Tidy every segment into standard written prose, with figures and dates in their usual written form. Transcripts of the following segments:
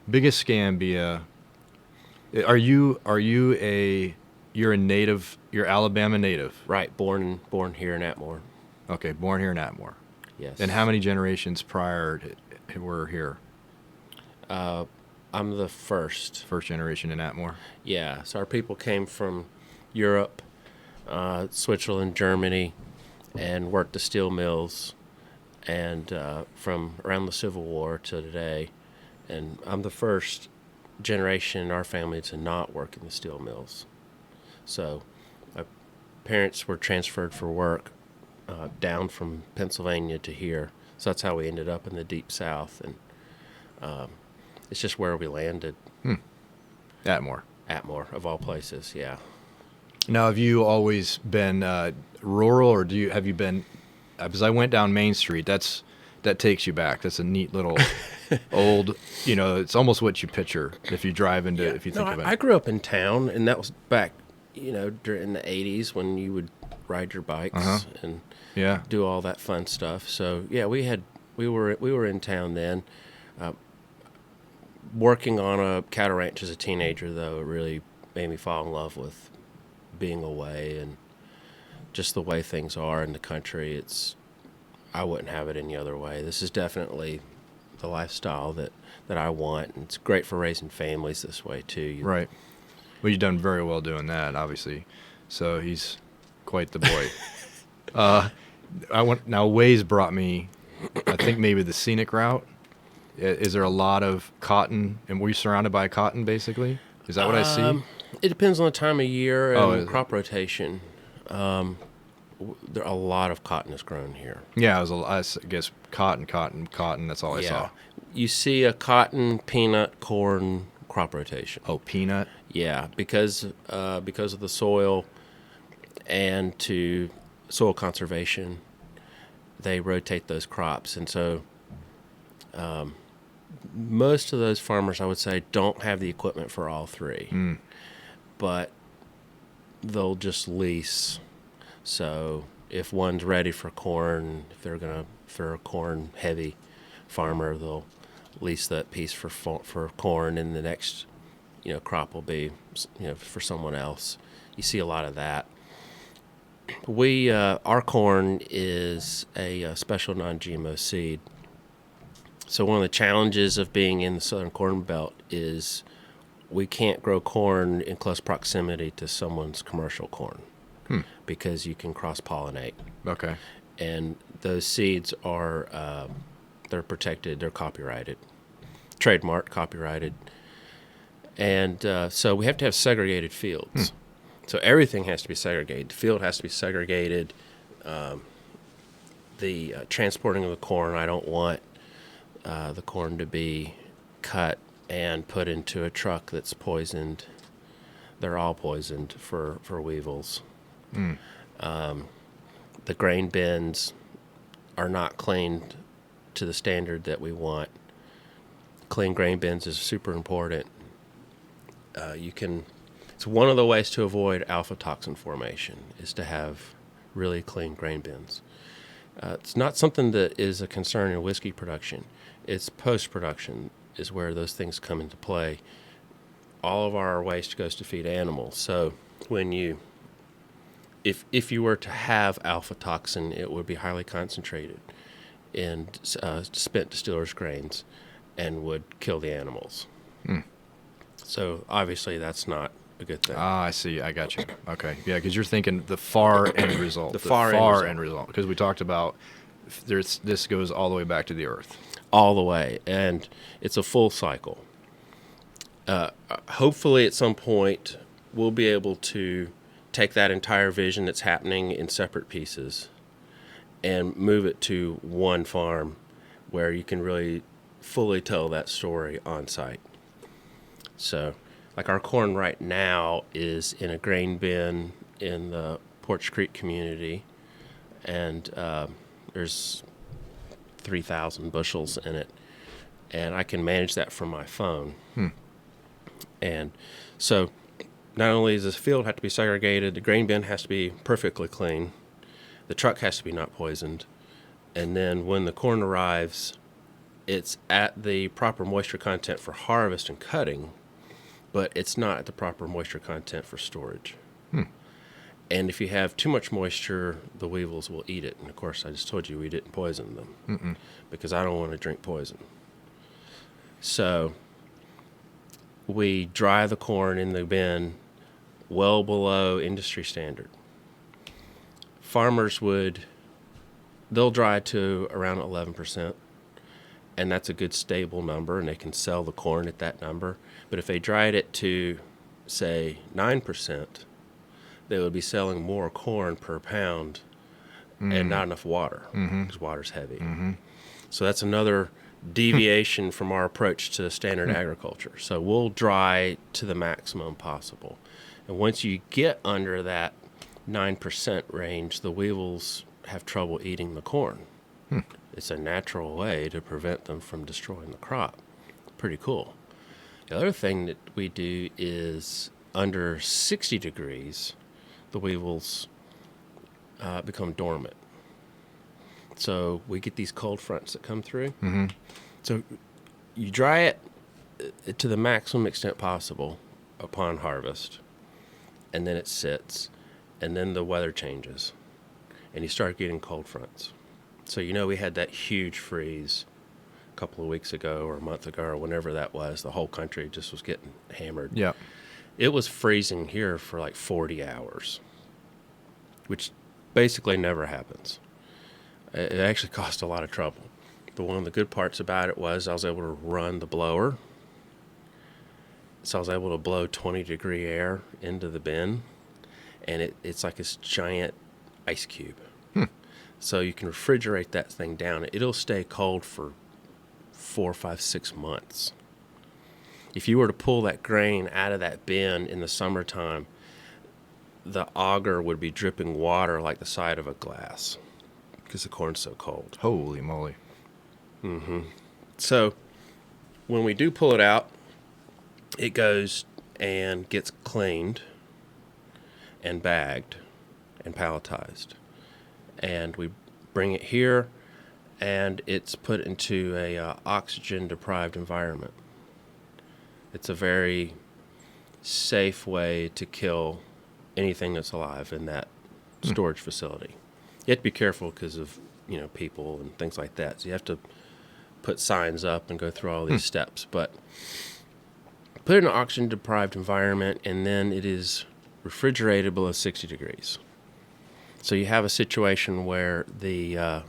Big Escambia. You're a native? You're Alabama native. Right, born here in Atmore. Okay, born here in Atmore. Yes. And how many generations prior were here? I'm the first. First generation in Atmore. Yeah. So our people came from Europe, Switzerland, Germany, and worked the steel mills, and from around the Civil War to today. And I'm the first generation in our family to not work in the steel mills. So my parents were transferred for work down from Pennsylvania to here. So that's how we ended up in the Deep South. And it's just where we landed. Atmore. Atmore, of all places, yeah. Now, have you always been rural, or have you been? Because I went down Main Street. That takes you back. That's a neat little old. It's almost what you picture if you drive into. Yeah. If you think about it. I grew up in town, and that was back, during the '80s when you would ride your bikes and do all that fun stuff. So yeah, we were in town then. Working on a cattle ranch as a teenager, though, it really made me fall in love with being away and just the way things are in the country. I wouldn't have it any other way. This is definitely the lifestyle that I want, and it's great for raising families this way too. Right. Well, you've done very well doing that, obviously. So he's quite the boy. Now Waze brought me, I think maybe the scenic route. Is there a lot of cotton, and were you surrounded by cotton, basically? Is that what I see? It depends on the time of year and crop rotation. There a lot of cotton is grown here. Yeah, I guess cotton, that's all I saw. You see a cotton, peanut, corn crop rotation. Oh, peanut? Yeah, because of the soil and to soil conservation, they rotate those crops. And so most of those farmers, I would say, don't have the equipment for all three, but they'll just lease. So if one's ready for corn, if they're a corn heavy farmer, they'll lease that piece for corn, and the next crop will be for someone else. You see a lot of that. Our corn is a special non-GMO seed. So one of the challenges of being in the Southern Corn Belt is we can't grow corn in close proximity to someone's commercial corn because you can cross-pollinate. Okay. And those seeds are they're protected, they're copyrighted, trademarked, copyrighted. And so we have to have segregated fields. So everything has to be segregated. The field has to be segregated. The transporting of the corn, I don't want the corn to be cut and put into a truck that's poisoned. They're all poisoned for weevils. The grain bins are not cleaned to the standard that we want. Clean grain bins is super important. It's one of the ways to avoid alpha toxin formation is to have really clean grain bins. It's not something that is a concern in whiskey production. It's post-production is where those things come into play. All of our waste goes to feed animals. So if you were to have alpha toxin, it would be highly concentrated in spent distillers' grains and would kill the animals. So obviously that's not a good thing. Ah, I see. I got you. Okay. Yeah, because you're thinking the far end result. The far end result. Because we talked about this goes all the way back to the earth. All the way. And it's a full cycle. Hopefully at some point we'll be able to take that entire vision that's happening in separate pieces and move it to one farm where you can really fully tell that story on site. So, like our corn right now is in a grain bin in the Porch Creek community, and there's 3,000 bushels in it, and I can manage that from my phone. And so not only does the field have to be segregated, the grain bin has to be perfectly clean, the truck has to be not poisoned, and then when the corn arrives, it's at the proper moisture content for harvest and cutting, but it's not at the proper moisture content for storage. And if you have too much moisture, the weevils will eat it. And of course, I just told you we didn't poison them because I don't want to drink poison. So we dry the corn in the bin well below industry standard. Farmers they'll dry to around 11%, and that's a good stable number, and they can sell the corn at that number. But if they dried it to, say, 9%, they would be selling more corn per pound and not enough water because water's heavy. So that's another deviation from our approach to standard agriculture. So we'll dry to the maximum possible. And once you get under that 9% range, the weevils have trouble eating the corn. It's a natural way to prevent them from destroying the crop. Pretty cool. The other thing that we do is under 60 degrees, the weevils become dormant. So we get these cold fronts that come through. So you dry it to the maximum extent possible upon harvest, and then it sits, and then the weather changes, and you start getting cold fronts. So we had that huge freeze a couple of weeks ago or a month ago or whenever that was. The whole country just was getting hammered. Yeah. It was freezing here for like 40 hours, which basically never happens. It actually caused a lot of trouble. But one of the good parts about it was I was able to run the blower. So I was able to blow 20-degree air into the bin, and it's like this giant ice cube. So you can refrigerate that thing down. It'll stay cold for 4, 5, 6 months. If you were to pull that grain out of that bin in the summertime, the auger would be dripping water like the side of a glass because the corn's so cold. Holy moly. So when we do pull it out, it goes and gets cleaned and bagged and palletized. And we bring it here, and it's put into a oxygen-deprived environment. It's a very safe way to kill anything that's alive in that storage facility. You have to be careful because of people and things like that. So you have to put signs up and go through all these steps. But put it in an oxygen-deprived environment, and then it is refrigerated below 60 degrees. So you have a situation where the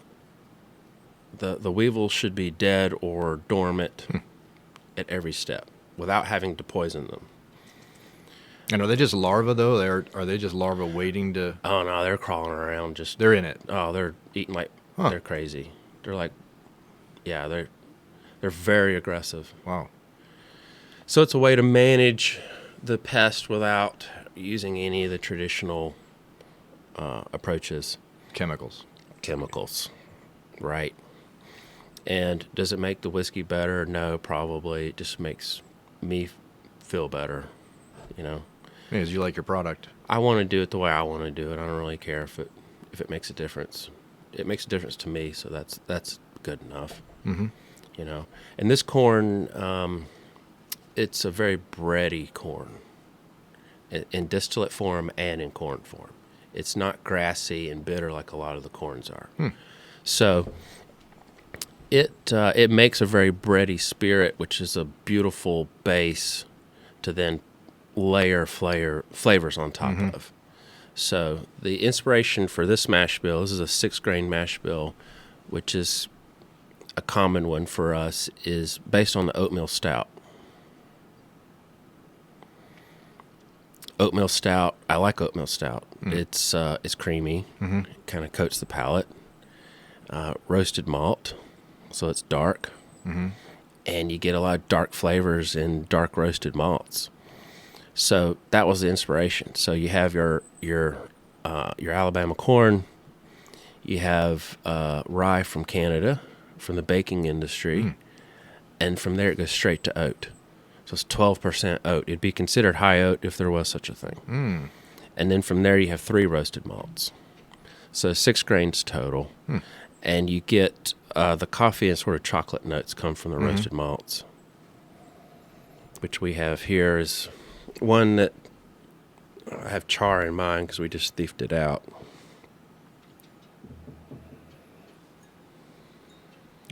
weevils should be dead or dormant at every step without having to poison them. And are they just larvae, though? Are they just larvae waiting to... Oh, no, they're crawling around just... They're in it. Oh, they're eating like... They're crazy. They're like... Yeah, they're very aggressive. Wow. So it's a way to manage the pest without using any of the traditional approaches. Chemicals. Right. And does it make the whiskey better? No, probably. It just makes me feel better, Because you like your product. I want to do it the way I want to do it. I don't really care if it makes a difference. It makes a difference to me, so that's good enough. And this corn, it's a very bready corn in distillate form and in corn form. It's not grassy and bitter like a lot of the corns are. So it makes a very bready spirit, which is a beautiful base to then layer flavors on top of. So the inspiration for this mash bill, this is a 6-grain mash bill, which is a common one for us, is based on the oatmeal stout. Oatmeal stout, I like oatmeal stout. It's creamy, kind of coats the palate. Roasted malt, so it's dark, and you get a lot of dark flavors in dark roasted malts. So that was the inspiration. So you have your Alabama corn, you have rye from Canada, from the baking industry, and from there it goes straight to oat. So it's 12% oat. It'd be considered high oat if there was such a thing. And then from there you have 3 roasted malts. So 6 grains total. And you get the coffee and sort of chocolate notes come from the roasted malts, which we have here is one that I have char in mind because we just thiefed it out.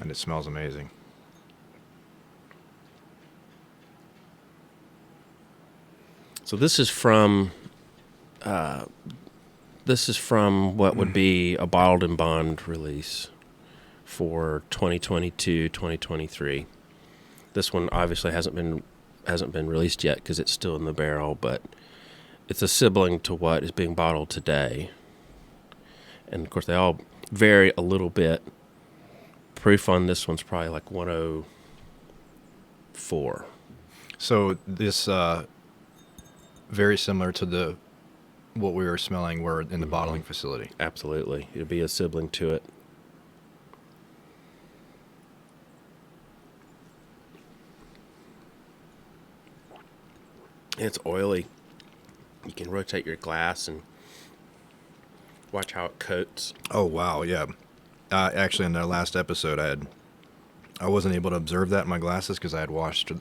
And it smells amazing. So this is from what would be a bottled and bond release for 2022, 2023. This one obviously hasn't been released yet because it's still in the barrel, but it's a sibling to what is being bottled today. And of course they all vary a little bit. Proof on this one's probably like 104. So this very similar to what we were smelling were in the bottling facility. Absolutely. It'd be a sibling to it. It's oily. You can rotate your glass and watch how it coats. Oh wow, yeah. Actually, in the last episode, I wasn't able to observe that in my glasses because I had washed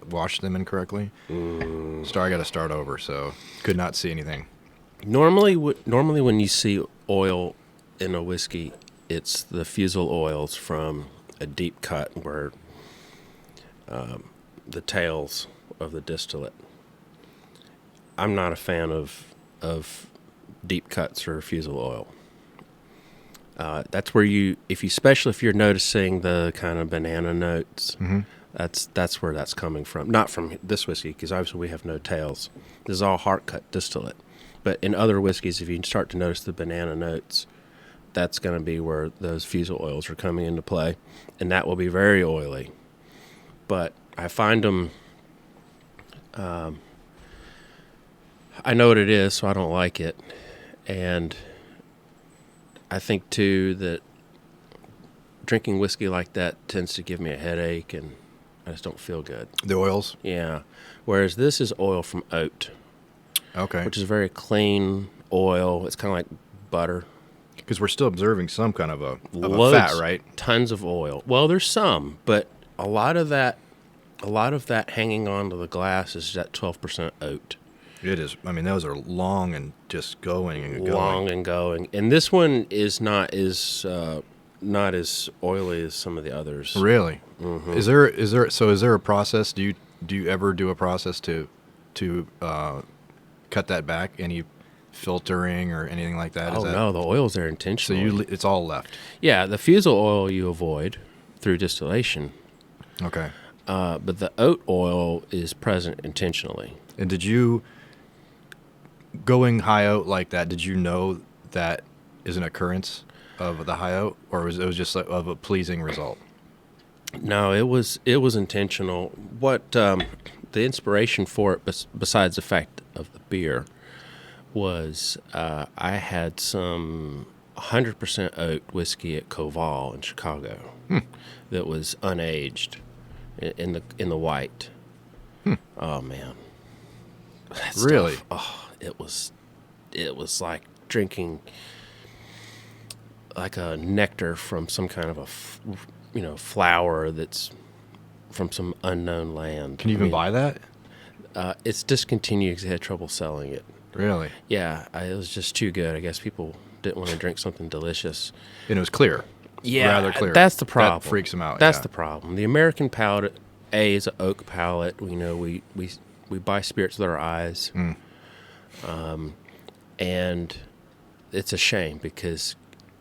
them incorrectly. So I got to start over, so could not see anything. Normally when you see oil in a whiskey, it's the fusel oils from a deep cut where the tails of the distillate. I'm not a fan of deep cuts or fusel oil. That's where especially if you're noticing the kind of banana notes, that's where that's coming from. Not from this whiskey, because obviously we have no tails. This is all heart cut distillate. But in other whiskeys, if you start to notice the banana notes, that's going to be where those fusel oils are coming into play, and that will be very oily. But I find them. I know what it is, so I don't like it, and I think too that drinking whiskey like that tends to give me a headache, and I just don't feel good. The oils? Yeah. Whereas this is oil from oat. Okay. Which is a very clean oil. It's kind of like butter. Because we're still observing some kind of a fat, right? Tons of oil. Well, there's some, but a lot of that hanging onto the glass is that 12% oat. It is. I mean, those are long and just going and going. Long and going. And this one is not as oily as some of the others. Really? Mm-hmm. Is there a process? Do you ever do a process to cut that back? Any filtering or anything like that? No, the oil's there intentionally. So it's all left. Yeah, the fusel oil you avoid through distillation. Okay. But the oat oil is present intentionally. And did you, going high oat like that, did you know that is an occurrence of the high oat, or was it just of a pleasing result? No, it was intentional. What the inspiration for it, besides the fact of the beer, was I had some 100% oat whiskey at Koval in Chicago that was unaged in the white. Oh man, that really? Stuff, it was like drinking like a nectar from some kind of a flower that's from some unknown land. Can you even buy that? It's discontinued because they had trouble selling it. Really? Yeah, it was just too good. I guess people didn't want to drink something delicious. And it was clear. Yeah, rather clear. That's the problem. That freaks them out. That's the problem. The American palate, is an oak palate. We buy spirits with our eyes, and it's a shame because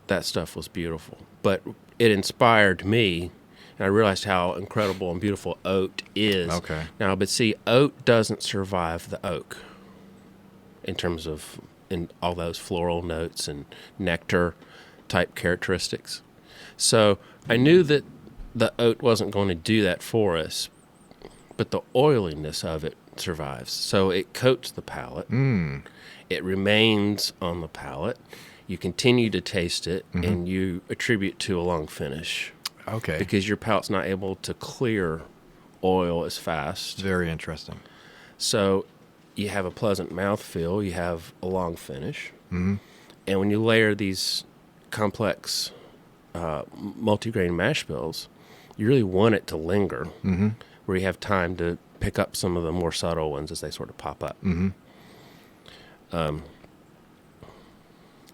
that stuff was beautiful. But it inspired me, and I realized how incredible and beautiful oat is. Okay. Now, but see, oat doesn't survive the oak in terms of in all those floral notes and nectar type characteristics. So I knew that the oat wasn't going to do that for us, but the oiliness of it survives. So it coats the palate. It remains on the palate. You continue to taste it, and you attribute to a long finish. Okay. Because your palate's not able to clear oil as fast. Very interesting. So you have a pleasant mouthfeel. You have a long finish. And when you layer these complex multigrain mash bills, you really want it to linger, where you have time to pick up some of the more subtle ones as they sort of pop up.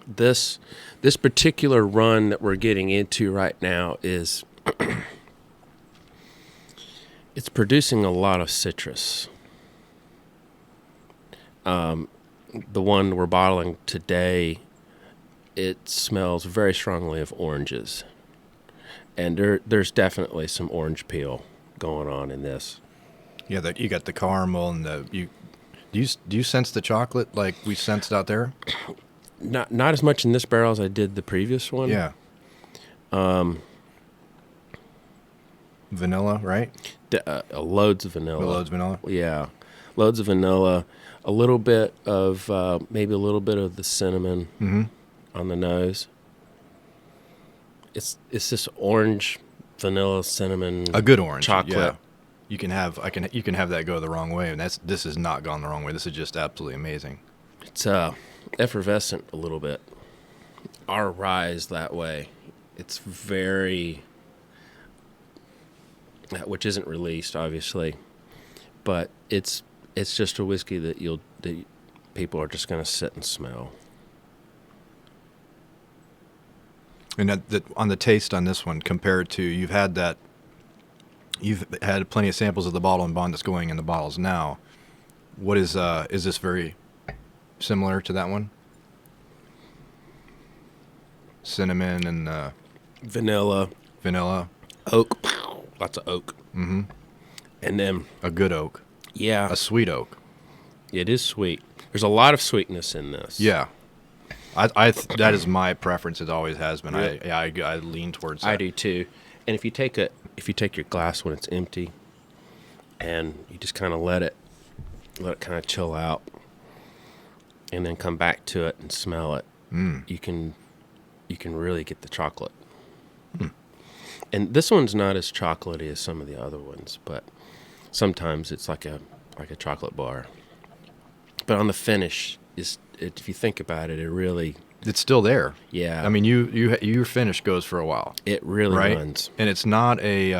This particular run that we're getting into right now is it's producing a lot of citrus. The one we're bottling today, it smells very strongly of oranges, and there's definitely some orange peel going on in this. Yeah, you got the caramel and do you sense the chocolate like we sensed out there? Not as much in this barrel as I did the previous one. Yeah. Vanilla, right? Loads of vanilla. Loads of vanilla. Yeah, loads of vanilla. A little bit of maybe a little bit of the cinnamon on the nose. It's this orange, vanilla, cinnamon. A good orange chocolate. Yeah. You can have that go the wrong way, and this has not gone the wrong way. This is just absolutely amazing. It's effervescent a little bit. Our rye is that way. It's very, which isn't released obviously, but it's just a whiskey that people are just going to sit and smell. And that on the taste on this one, compared to you've had plenty of samples of the bottle and bond that's going in the bottles now. What is this very similar to that one? Cinnamon and Vanilla, oak, lots of oak. And then a good oak. Yeah, A sweet oak. it is sweet. There's a lot of sweetness in this. Yeah. That is my preference. It always has been. Yeah. I lean towards that. I do too. And if you take your glass when it's empty, and you just kind of let it kind of chill out, and then come back to it and smell it, you can really get the chocolate. And this one's not as chocolatey as some of the other ones, but sometimes it's like a chocolate bar. But on the finish, if you think about it, It's still there. Yeah. I mean, your finish goes for a while. It really right? runs. And it's not it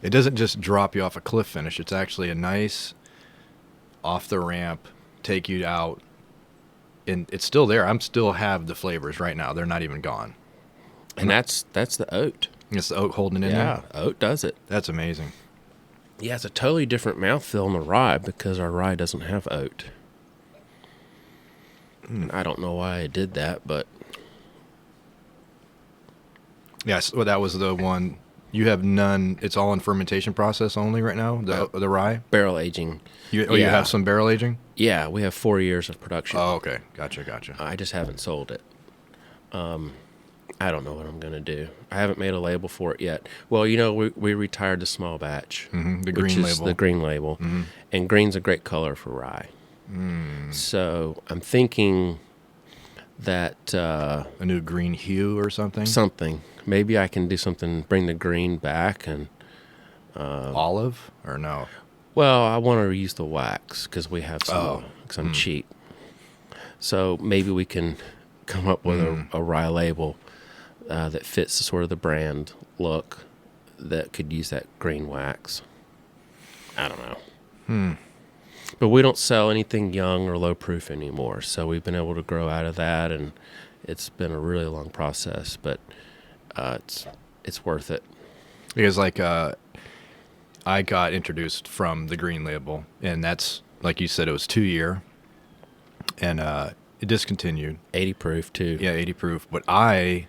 doesn't just drop you off a cliff finish. It's actually a nice off the ramp, take you out, and it's still there. I'm still have the flavors right now. They're not even gone. And that's the oat. It's the oak holding it in Yeah, there. oat does it. That's amazing. Yeah, it's a totally different mouthfeel in the rye because our rye doesn't have oat. I don't know why I did that, but Yes, well, that was the one. You have none. It's all in fermentation process only right now. The rye. barrel aging. You Yeah. have some barrel aging. Yeah, we have 4 years of production. Oh, okay. Gotcha. I just haven't sold it. I don't know what I'm going to do. I haven't made a label for it yet. Well, we retired the small batch, The which green is label. the green label, and green's a great color for rye. So I'm thinking that A new green hue or something. Maybe I can do something, bring the green back, and Olive or no? well, I want to use the wax because we have some. Because I'm cheap, so maybe we can come up with a rye label that fits the sort of the brand look that could use that green wax. I don't know. But we don't sell anything young or low proof anymore, so we've been able to grow out of that, and it's been a really long process, but it's worth it. Because I got introduced from the green label, and that's like you said, it was 2 year, and it discontinued. 80 proof too. Yeah, 80 proof. But I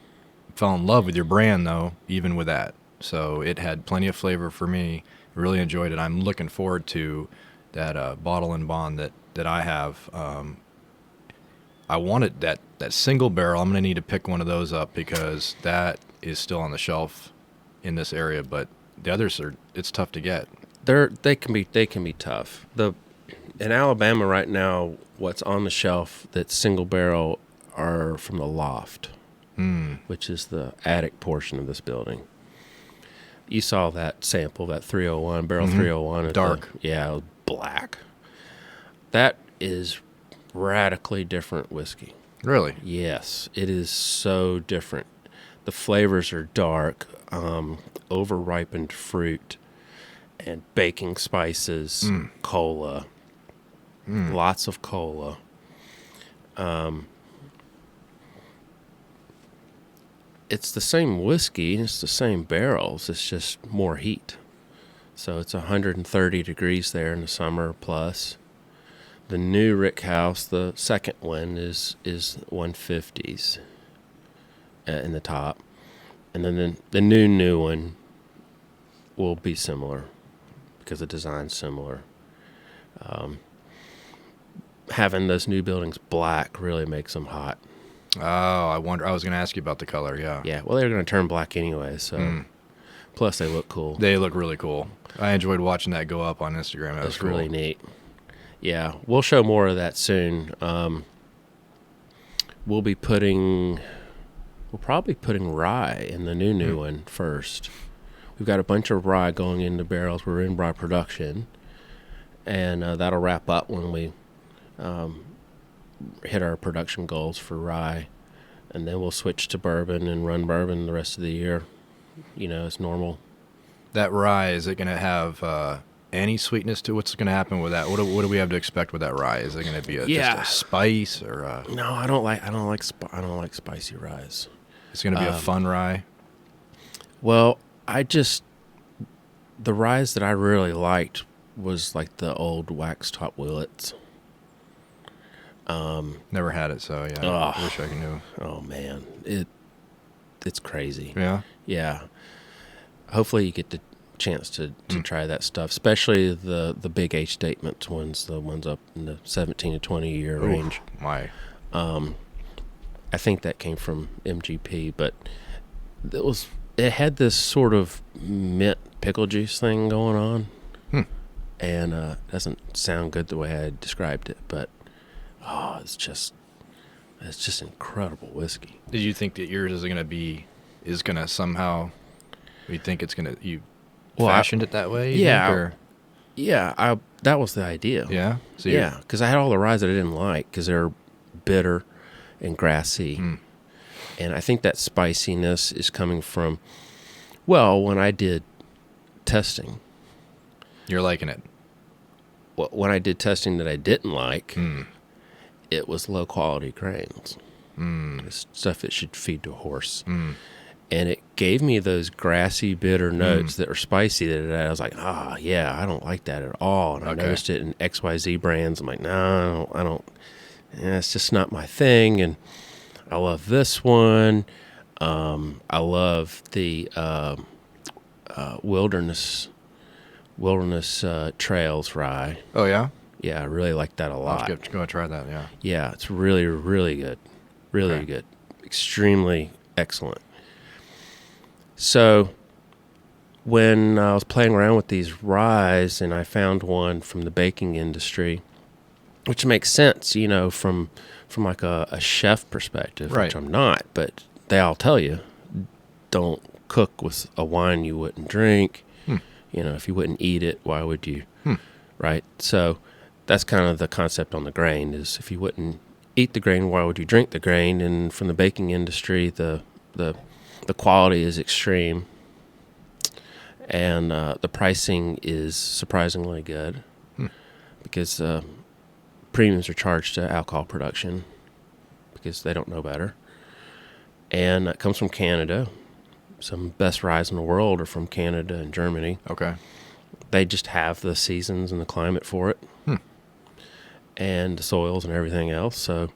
fell in love with your brand though, even with that. So it had plenty of flavor for me. Really enjoyed it. I'm looking forward to that bottle and bond that I have. I wanted that single barrel. I'm going to need to pick one of those up because that is still on the shelf in this area, but the others it's tough to get. They can be tough. In Alabama right now, what's on the shelf that's single barrel are from the loft, which is the attic portion of this building. You saw that sample, that 301, barrel 301. Dark. It was black. That is radically different whiskey. Really? Yes, it is so different. The flavors are dark, over-ripened fruit, and baking spices, cola, lots of cola. It's the same whiskey, it's the same barrels, it's just more heat. So it's 130 degrees there in the summer plus. The new rickhouse, the second one, is 150s in the top. And then the new one will be similar because the design's similar. Having those new buildings black really makes them hot. Oh, I wonder. I was going to ask you about the color. Yeah. Yeah, well, they're going to turn black anyway, so. Plus, they look cool. They look really cool. I enjoyed watching that go up on Instagram. That was cool. Really neat. Yeah, we'll show more of that soon. We'll probably putting rye in the new one first. We've got a bunch of rye going into barrels. We're in rye production, and that'll wrap up when we hit our production goals for rye, and then we'll switch to bourbon and run bourbon the rest of the year. It's normal. That rye, is it going to have any sweetness to it? What's going to happen with that? What do we have to expect with that rye? Is it going to be just a spice or? No, I don't like spicy ryes. It's going to be a fun rye. Well, the ryes that I really liked was like the old wax top Willets. Never had it, so yeah. I wish I knew. Oh man, it's crazy. Yeah. Yeah. Hopefully you get the chance to try that stuff, especially the big age statement ones, the ones up in the 17 to 20 year range. My. I think that came from MGP, but it had this sort of mint pickle juice thing going on. And it doesn't sound good the way I described it, but it's just incredible whiskey. Did you think that yours is going to somehow, you think it's going to, fashioned it that way? Yeah. That was the idea. Yeah? So because I had all the ryes that I didn't like because they're bitter and grassy. And I think that spiciness is coming from, when I did testing. You're liking it? When I did testing that I didn't like, it was low quality grains. Stuff that should feed to a horse. And it gave me those grassy, bitter notes that are spicy that I was like, I don't like that at all. And I noticed it in XYZ brands. I'm like, no, I don't. It's just not my thing. And I love this one. I love the Wilderness Trails rye. Oh, yeah? Yeah, I really like that a lot. Let's go and try that, yeah. Yeah, it's really, really good. Really good. Extremely excellent. So when I was playing around with these ryes and I found one from the baking industry, which makes sense, from like a chef perspective, which I'm not, but they all tell you, don't cook with a wine you wouldn't drink. If you wouldn't eat it, why would you? Right? So that's kind of the concept on the grain is if you wouldn't eat the grain, why would you drink the grain? And from the baking industry, the quality is extreme, and the pricing is surprisingly good because premiums are charged to alcohol production because they don't know better. And it comes from Canada. Some best ryes in the world are from Canada and Germany. Okay. They just have the seasons and the climate for it, and the soils and everything else. So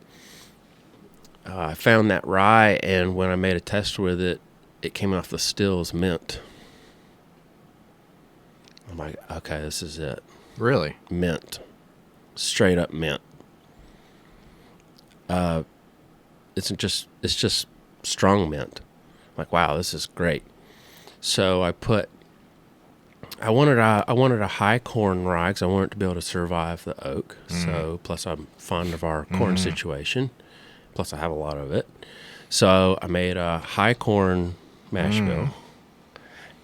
I found that rye, and when I made a test with it, it came off the still as mint. I'm like, okay, this is it. Really? Mint. Straight up mint. It's just strong mint. I'm like, wow, this is great. So I wanted a high corn rye because I wanted it to be able to survive the oak. So plus I'm fond of our corn situation. Plus I have a lot of it. So I made a high corn mash bill,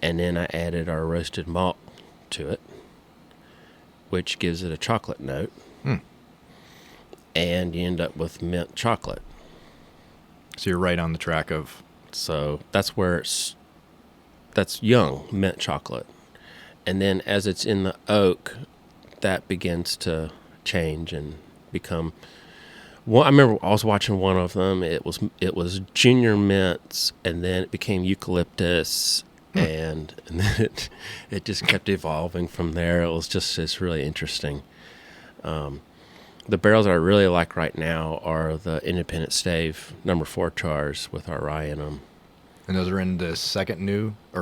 and then I added our roasted malt to it, which gives it a chocolate note. And you end up with mint chocolate. So you're right on the track of So that's that's young mint chocolate. And then as it's in the oak, that begins to change and become. Well, I remember I was watching one of them. It was junior mints, and then it became eucalyptus, and then it just kept evolving from there. It's really interesting. The barrels that I really like right now are the Independent Stave No. 4 chars with our rye in them. And those are in the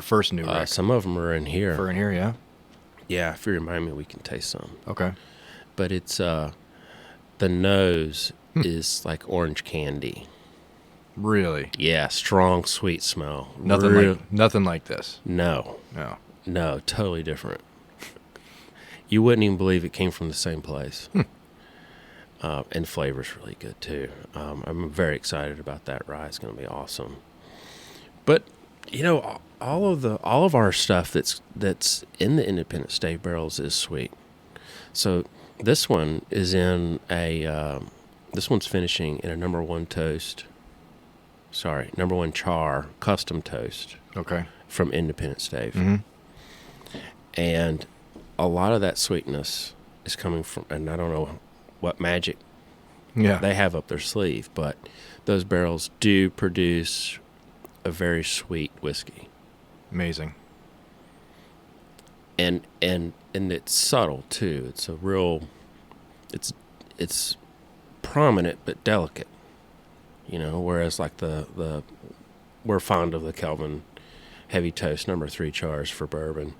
first new rack? Some of them are in here. For in here, yeah? Yeah, if you remind me, we can taste some. Okay. But it's the nose is like orange candy. Really? Yeah, strong, sweet smell. Nothing like this. No, No. totally different. You wouldn't even believe it came from the same place. And flavor's really good too. I'm very excited about that rye. It's going to be awesome. But all of our stuff that's in the Independent Stave barrels is sweet. So this one is in this one's finishing in a No. 1 toast. Sorry, No. 1 char custom toast. Okay. From Independent Stave. Mm-hmm. And a lot of that sweetness is coming from, and I don't know what magic they have up their sleeve, but those barrels do produce a very sweet whiskey. Amazing. And it's subtle too. It's a real, it's prominent but delicate, whereas like we're fond of the Kelvin Heavy Toast No. 3 chars for bourbon.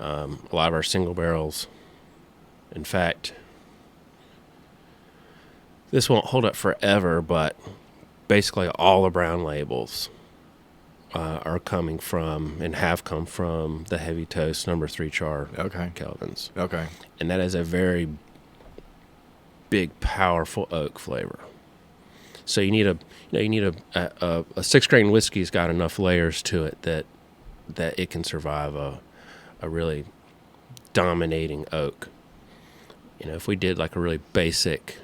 A lot of our single barrels, in fact, this won't hold up forever, but basically all the brown labels are coming from and have come from the Heavy Toast No. 3 char Kelvins. Okay. And that is a very big, powerful oak flavor. So you need a 6-grain whiskey's got enough layers to it that it can survive a really dominating oak. If we did like a really basic,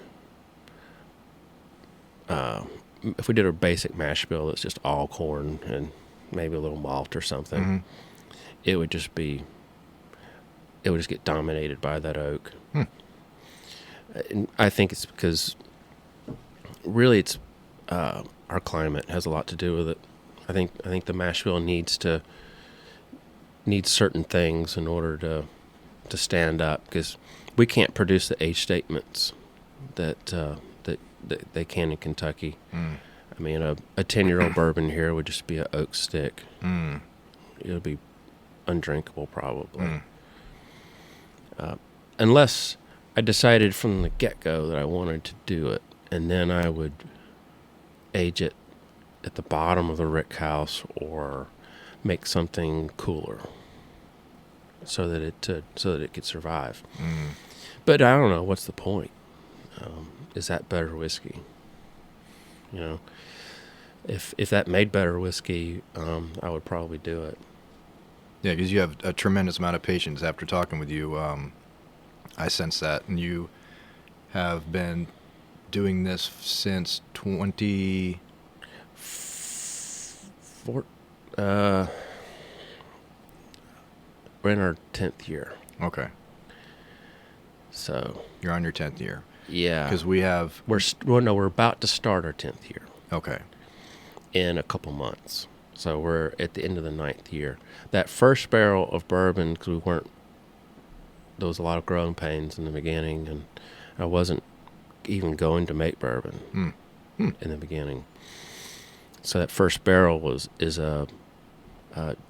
if we did a basic mash bill that's just all corn and maybe a little malt or something, it would just get dominated by that oak. And I think it's because really it's our climate has a lot to do with it. I think the mash bill needs certain things in order to stand up, because we can't produce the age statements that they can in Kentucky. I mean, a 10-year-old bourbon here would just be an oak stick. It would be undrinkable probably. Unless I decided from the get-go that I wanted to do it, and then I would age it at the bottom of the rickhouse or make something cooler so that it could survive. But I don't know, what's the point? Is that better whiskey? If that made better whiskey, I would probably do it. Yeah, because you have a tremendous amount of patience. After talking with you, I sense that. And you have been doing this since 20... we're in our 10th year. Okay. So you're on your 10th year. Yeah. Because we're about to start our 10th year. Okay. In a couple months. So we're at the end of the 9th year. That first barrel of bourbon, because there was a lot of growing pains in the beginning, and I wasn't even going to make bourbon in the beginning. So that first barrel is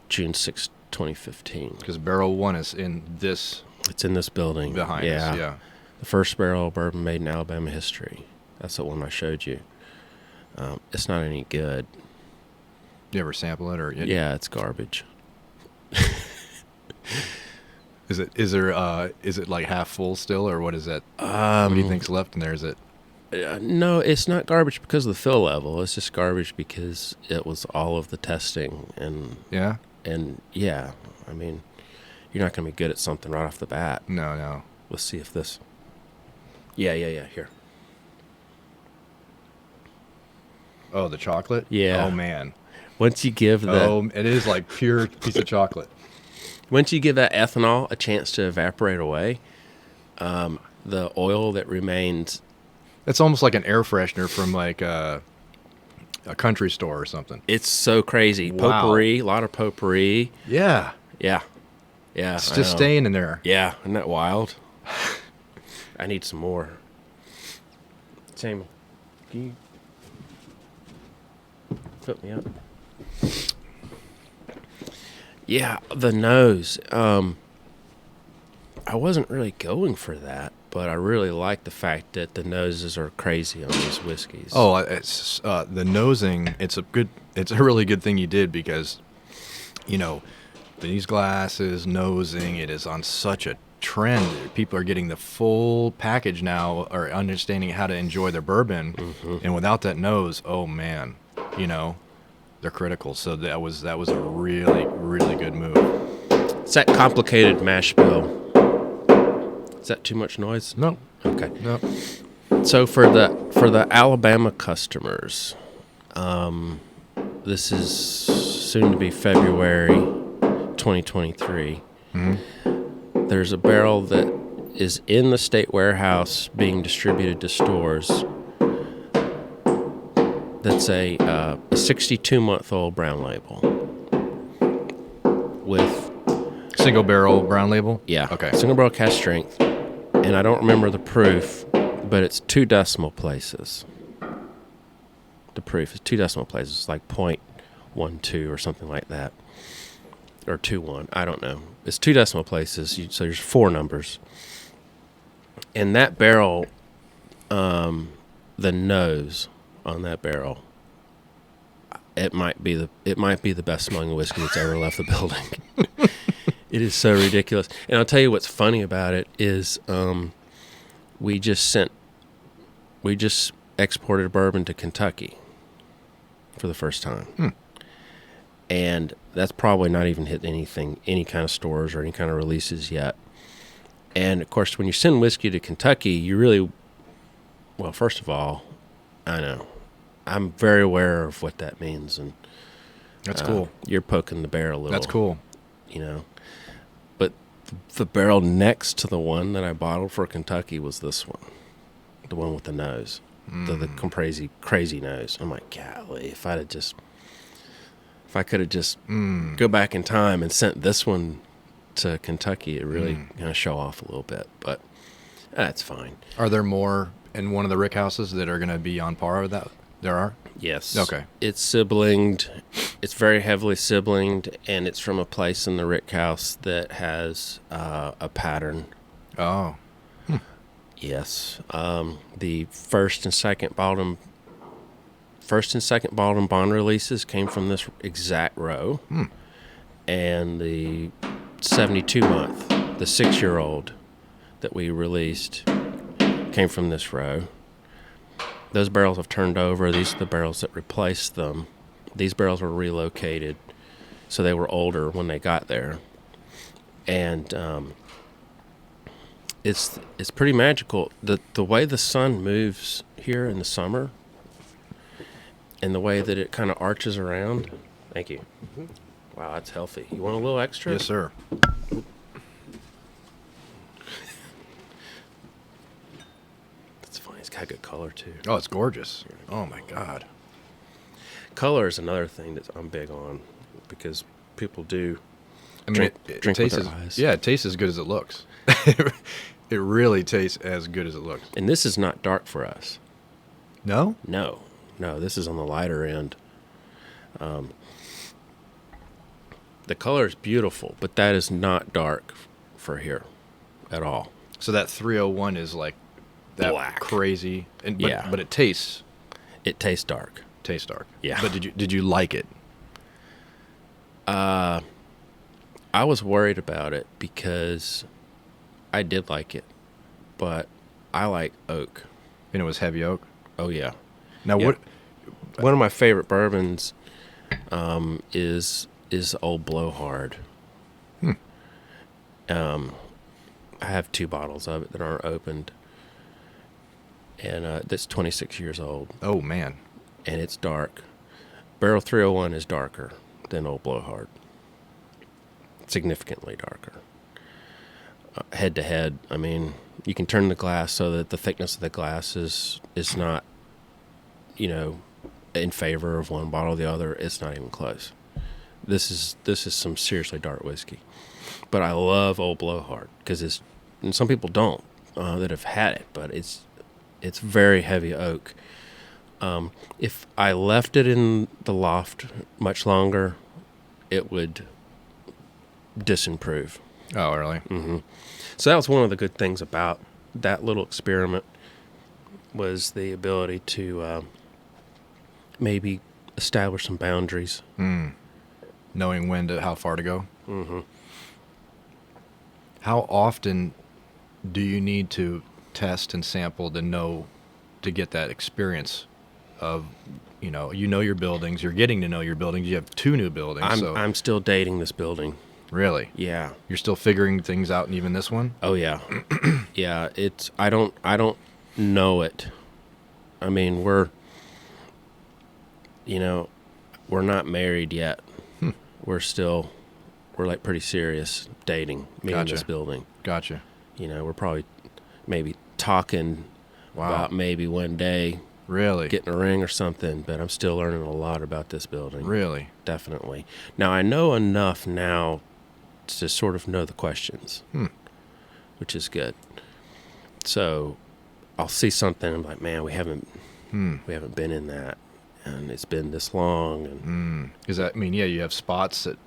June 6, 2015. Because barrel 1 is in this... It's in this building. Behind us, yeah. The first barrel of bourbon made in Alabama history. That's the one I showed you. It's not any good. You ever sample it? Yeah, it's garbage. Is it like half full still, or what is that? What do you think's left in there? Is it? No, it's not garbage because of the fill level. It's just garbage because it was all of the testing and yeah. And yeah, I mean, you're not going to be good at something right off the bat. No. Let's see if this. Yeah. Here. Oh, the chocolate? Yeah. Oh man. Once you give it is like pure piece of chocolate. once you give that ethanol a chance to evaporate away, the oil that remains, It's almost like an air freshener from like a country store or something. it's so crazy. Wow. Potpourri, a lot of potpourri. Yeah. Yeah. Yeah. It's I just know. staying in there. Yeah. Isn't that wild? I need some more. Samuel, can you put me up? Yeah, the nose. I wasn't really going for that, but I really like the fact that the noses are crazy on these whiskeys. Oh, it's the nosing. It's a really good thing you did because, these glasses, nosing, it is on such a trend. People are getting the full package now, or understanding how to enjoy their bourbon, and without that nose, oh man, they're critical. So that was a really, really good move. It's that complicated mash bill. Is that too much noise? No, Okay. no. So for the Alabama customers, this is soon to be February 2023. There's a barrel that is in the state warehouse being distributed to stores. That's a 62-month-old brown label with Single barrel brown label. Okay. single barrel cask strength, and I don't remember the proof, but it's 2 decimal places. The proof is 2 decimal places, like 0.12 or something like that, or 2.1. I don't know. It's 2 decimal places, so there's 4 numbers. And that barrel, the nose on that barrel, it might be the best smelling whiskey that's ever left the building. It is so ridiculous. And I'll tell you what's funny about it is we just exported a bourbon to Kentucky for the first time. And that's probably not even hit any kind of stores or any kind of releases yet. And of course, when you send whiskey to Kentucky, you really, well, first of all, I know I'm very aware of what that means. And That's cool. You're poking the bear a little. That's cool. But the barrel next to the one that I bottled for Kentucky was this one, the one with the nose, the crazy nose. I'm like, golly, if I could have just go back in time and sent this one to Kentucky, it really kind of show off a little bit. But that's fine. Are there more in one of the rickhouses that are going to be on par with that? There are? Yes. Okay. It's siblinged. It's very heavily siblinged, and it's from a place in the rickhouse that has a pattern. Oh. Yes. The first and second bottom bond releases came from this exact row. And the 72-month, the 6-year-old that we released came from this row. Those barrels have turned over. These are the barrels that replaced them. These barrels were relocated, so they were older when they got there. And it's pretty magical. The way the sun moves here in the summer and the way that it kind of arches around. Thank you. Wow, that's healthy. You want a little extra? Yes, sir. That's funny. It's got good color, too. Oh, it's gorgeous. Oh, my God. Color is another thing that I'm big on because people do It drink with tastes their eyes. Yeah, it tastes as good as it looks. It really tastes as good as it looks. And this is not dark for us. No? No, this is on the lighter end. The color is beautiful, but that is not dark for here at all. So that 301 is like that Black. crazy. Yeah. But it tastes dark. dark. Yeah. But did you like it? I was worried about it because I did like it, but I like oak. And it was heavy oak? Oh, yeah. Now, Yeah. what? One of my favorite bourbons is Old Blowhard. I have 2 bottles of it that aren't opened, and that's 26 years old. Oh, man. And it's dark, Barrel 301 is darker than Old Blowhard. Significantly darker. Head to head, I mean, you can turn the glass so that the thickness of the glass is not, in favor of one bottle or the other. It's not even close. This is some seriously dark whiskey. But I love Old Blowhard because and some people don't that have had it, but it's very heavy oak. If I left it in the loft much longer, it would disimprove. Oh, really? Mm-hmm. So that was one of the good things about that little experiment, was the ability to maybe establish some boundaries. Knowing how far to go. Mm-hmm. How often do you need to test and sample to get that experience of, you know your buildings, you're getting to know your buildings, you have 2 new buildings. I'm still dating this building. Really? Yeah. You're still figuring things out in even this one? Oh yeah. Yeah, I don't know it. I mean, we're not married yet. We're like pretty serious dating, me and this building. Gotcha. We're probably maybe talking about maybe one day really getting a ring or something, but I'm still learning a lot about this building. Really? Definitely. Now, I know enough now to sort of know the questions, which is good. So I'll see something, I'm like, man, we haven't been in that, and it's been this long. And Does that mean, you have spots that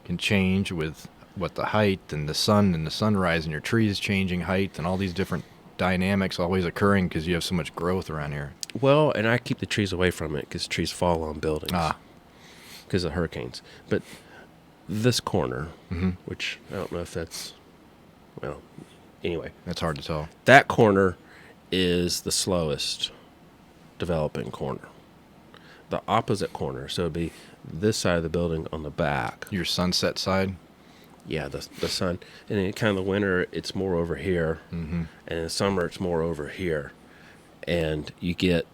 can change with what the height and the sun and the sunrise and your trees changing height and all these different dynamics always occurring because you have so much growth around here? Well, and I keep the trees away from it because trees fall on buildings because of hurricanes. But this corner, which I don't know if that's, well, anyway. That's hard to tell. That corner is the slowest developing corner. The opposite corner, so it'd be this side of the building on the back. Your sunset side? Yeah, the sun. And in kind of the winter, it's more over here. And in the summer, it's more over here. And you get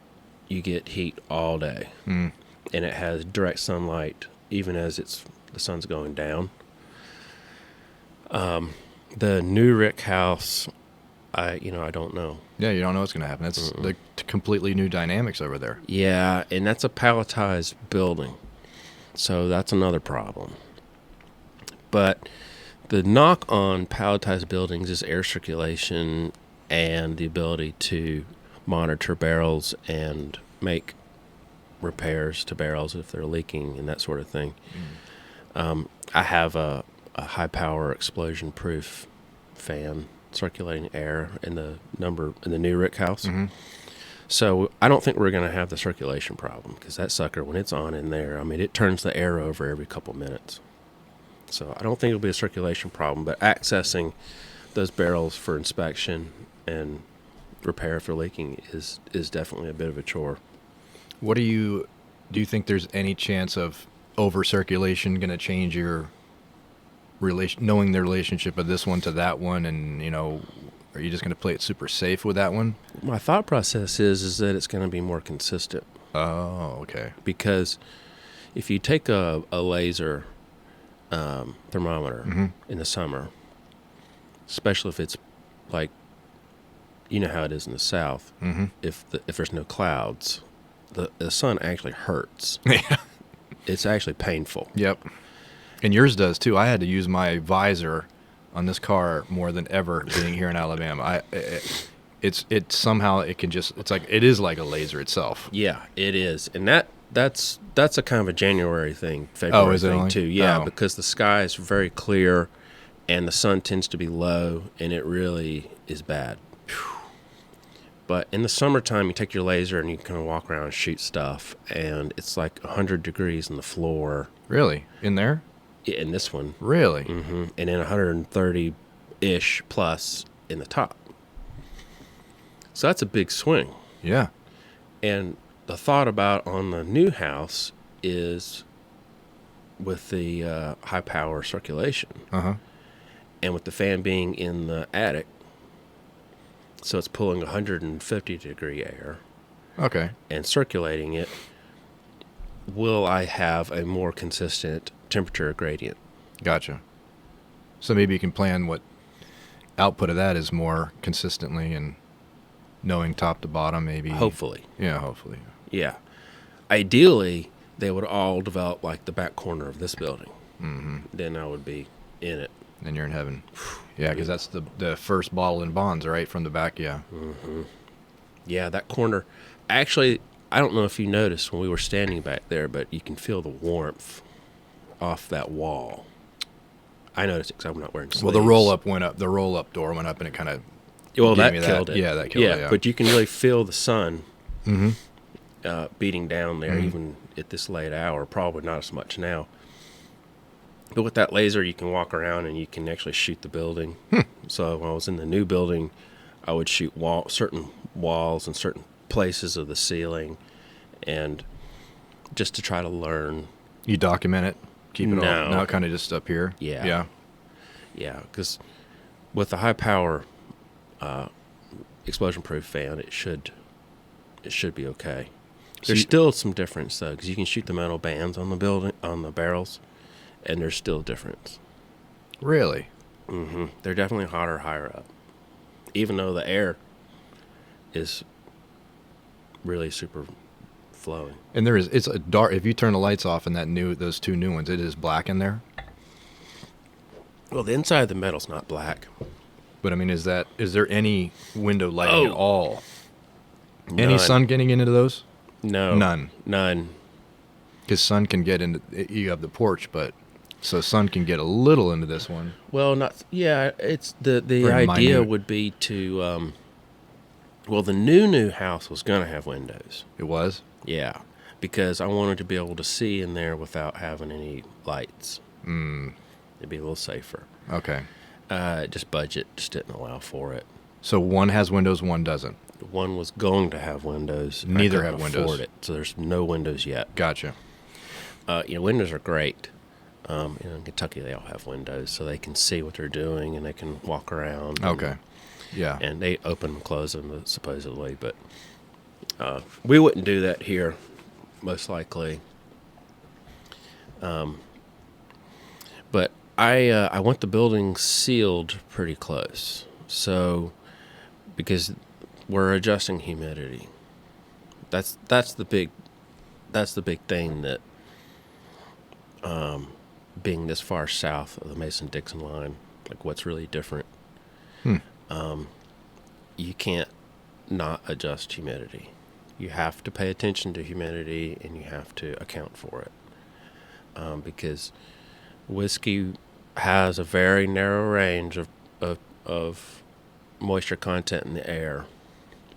heat all day. And it has direct sunlight, even as the sun's going down. The new rickhouse, I don't know. Yeah, you don't know what's going to happen. That's like completely new dynamics over there. Yeah, and that's a palletized building. So that's another problem. But the knock on palletized buildings is air circulation and the ability to monitor barrels and make repairs to barrels if they're leaking and that sort of thing. I have a high power explosion proof fan circulating air in the new rickhouse. So I don't think we're going to have the circulation problem, because that sucker, when it's on in there, I mean, it turns the air over every couple minutes. So I don't think it'll be a circulation problem, but accessing those barrels for inspection and repair if they're leaking is definitely a bit of a chore. Do you think there's any chance of over circulation going to change your knowing the relationship of this one to that one, and are you just going to play it super safe with that one? My thought process is that it's going to be more consistent. Oh, okay. Because if you take a laser thermometer in the summer, especially if it's like, how it is in the South, if there's no clouds, the sun actually hurts. Yeah. It's actually painful. Yep. And yours does too. I had to use my visor on this car more than ever being here in Alabama. It's like it is like a laser itself. Yeah, it is. And that's a kind of a January thing, February thing too. Yeah, because the sky is very clear and the sun tends to be low, and it really is bad. But in the summertime, you take your laser and you kind of walk around and shoot stuff, and it's like 100 degrees on the floor. Really? In there? Yeah, in this one. Really? And then 130-ish plus in the top. So that's a big swing. Yeah. And the thought about on the new house is with the high power circulation. And with the fan being in the attic, so it's pulling 150 degree air. Okay. And circulating it. will I have a more consistent temperature gradient? Gotcha. So maybe you can plan what output of that is more consistently and knowing top to bottom, maybe. Hopefully. Yeah, hopefully. Yeah. Ideally, they would all develop like the back corner of this building. Mm-hmm. Then I would be in it. Then you're in heaven. Yeah, because that's the first bottle in bonds, right? From the back, yeah. Mm-hmm. Yeah, that corner. Actually, I don't know if you noticed when we were standing back there, but you can feel the warmth off that wall. I noticed it because I'm not wearing sleeves. Well, the roll-up went up. The roll-up door went up, and it kind of that killed it. Yeah, that killed it, yeah. But you can really feel the sun mm-hmm. Beating down there, Mm-hmm. even at this late hour. Probably not as much now. But with that laser, you can walk around and you can actually shoot the building. So when I was in the new building, I would shoot certain walls and certain places of the ceiling, and just to try to learn. You document it? Keep it all? No. Now kind of just up here? Yeah. Yeah, because with the high-power explosion-proof fan, it should be okay. There's still some difference, though, because you can shoot the metal bands on the barrels, and there's still a difference. Really? Mm-hmm. They're definitely hotter higher up, even though the air is really super flowing. And it's a dark. If you turn the lights off in those two new ones, it is black in there. Well, the inside of the metal's not black. But I mean, is there any window lighting at all? None. Any sun getting into those? No. None. Because sun can get into. You have the porch, but so sun can get a little into this one. Well, not. Yeah, it's the idea would be to. Well, the new house was gonna have windows. It was. Yeah, because I wanted to be able to see in there without having any lights. It'd be a little safer. Okay. Just budget just didn't allow for it. So one has windows, one doesn't. One was going to have windows. Neither I have couldn't windows. afford it, so there's no windows yet. Gotcha. Windows are great. In Kentucky, they all have windows, so they can see what they're doing and they can walk around. Okay. Yeah. And they open and close them supposedly, but we wouldn't do that here, most likely. But I want the building sealed pretty close, so because we're adjusting humidity. That's the big thing that being this far south of the Mason-Dixon line, like what's really different. You can't not adjust humidity. You have to pay attention to humidity and you have to account for it, because whiskey has a very narrow range of moisture content in the air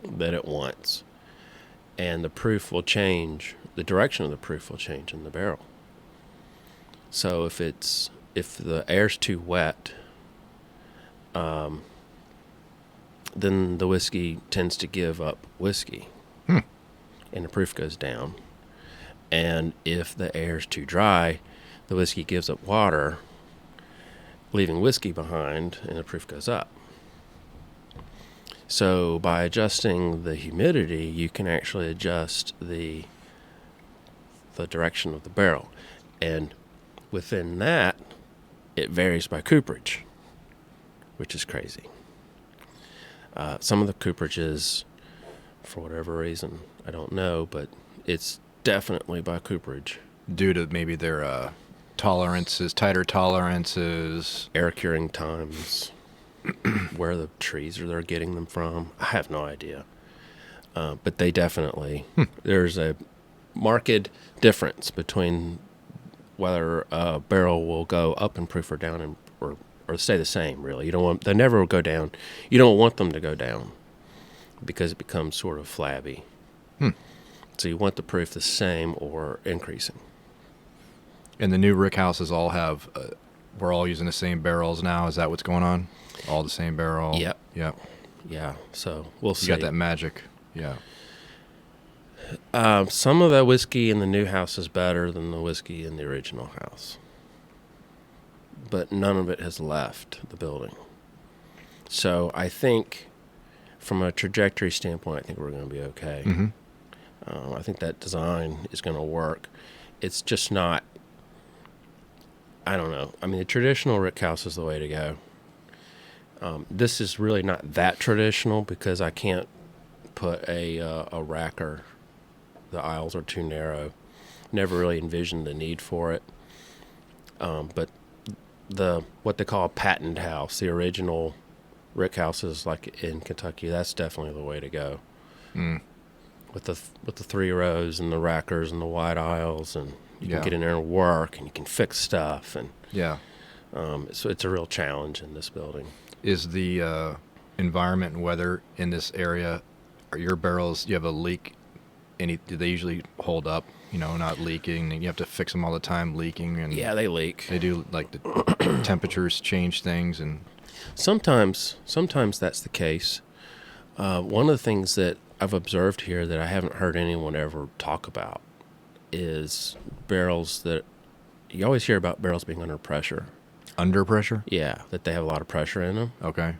that it wants, and the proof will change. The direction of the proof will change in the barrel. So if the air's too wet, then the whiskey tends to give up whiskey, and the proof goes down. And if the air's too dry, the whiskey gives up water, leaving whiskey behind, and the proof goes up. So by adjusting the humidity, you can actually adjust the direction of the barrel. And within that, it varies by cooperage, which is crazy. Some of the cooperages, for whatever reason, I don't know, but it's definitely by cooperage. Due to maybe their tolerances, tighter tolerances. Air curing times, where the trees they're getting them from. I have no idea. But they definitely, there's a marked difference between whether a barrel will go up in proof or down or stay the same, really. They never will go down. You don't want them to go down because it becomes sort of flabby. So you want the proof the same or increasing. And the new rickhouses all have, we're all using the same barrels now. Is that what's going on? All the same barrel? Yep. Yeah, so we'll see. You got that magic. Yeah. Some of the whiskey in the new house is better than the whiskey in the original house. But none of it has left the building. So I think from a trajectory standpoint, I think we're going to be okay. I think that design is going to work. it's just not. I don't know. I mean, the traditional rickhouse is the way to go. This is really not that traditional because I can't put a racker. The aisles are too narrow. Never really envisioned the need for it. But what they call a patent house, the original rickhouses like in Kentucky, that's definitely the way to go. Mm. With the 3 rows and the rackers and the wide aisles, and you can get in there and work, and you can fix stuff, and so it's a real challenge in this building. Is the environment and weather in this area, are your barrels, you have a leak, do they usually hold up, not leaking, and you have to fix them all the time, leaking? And yeah, they leak. They do, like the temperatures change things, and sometimes that's the case. One of the things that I've observed here that I haven't heard anyone ever talk about is barrels that you always hear about barrels being under pressure. Under pressure? Yeah, that they have a lot of pressure in them. Okay.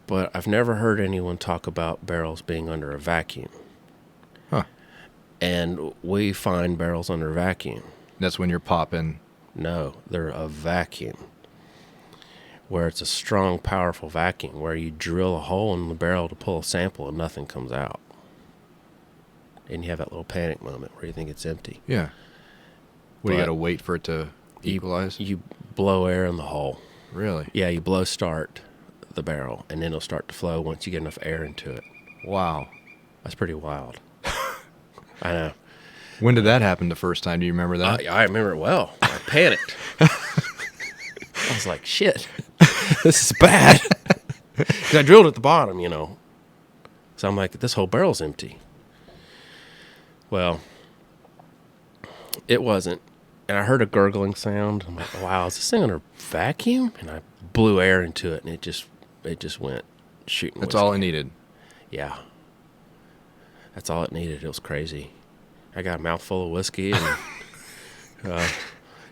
But I've never heard anyone talk about barrels being under a vacuum. Huh. And we find barrels under vacuum. That's when you're popping. No, they're a vacuum. Where it's a strong, powerful vacuum, where you drill a hole in the barrel to pull a sample and nothing comes out. And you have that little panic moment where you think it's empty. Yeah. What, you got to wait for it to equalize? You blow air in the hole. Really? Yeah, you blow start the barrel, and then it'll start to flow once you get enough air into it. Wow. That's pretty wild. I know. When did that happen the first time? Do you remember that? I remember it well. I panicked. I was like, shit, this is bad. Because I drilled at the bottom, So I'm like, this whole barrel's empty. Well, it wasn't. And I heard a gurgling sound. I'm like, wow, is this thing under vacuum? And I blew air into it, and it just went shooting. That's whiskey. all it needed. Yeah. That's all it needed. It was crazy. I got a mouthful of whiskey, and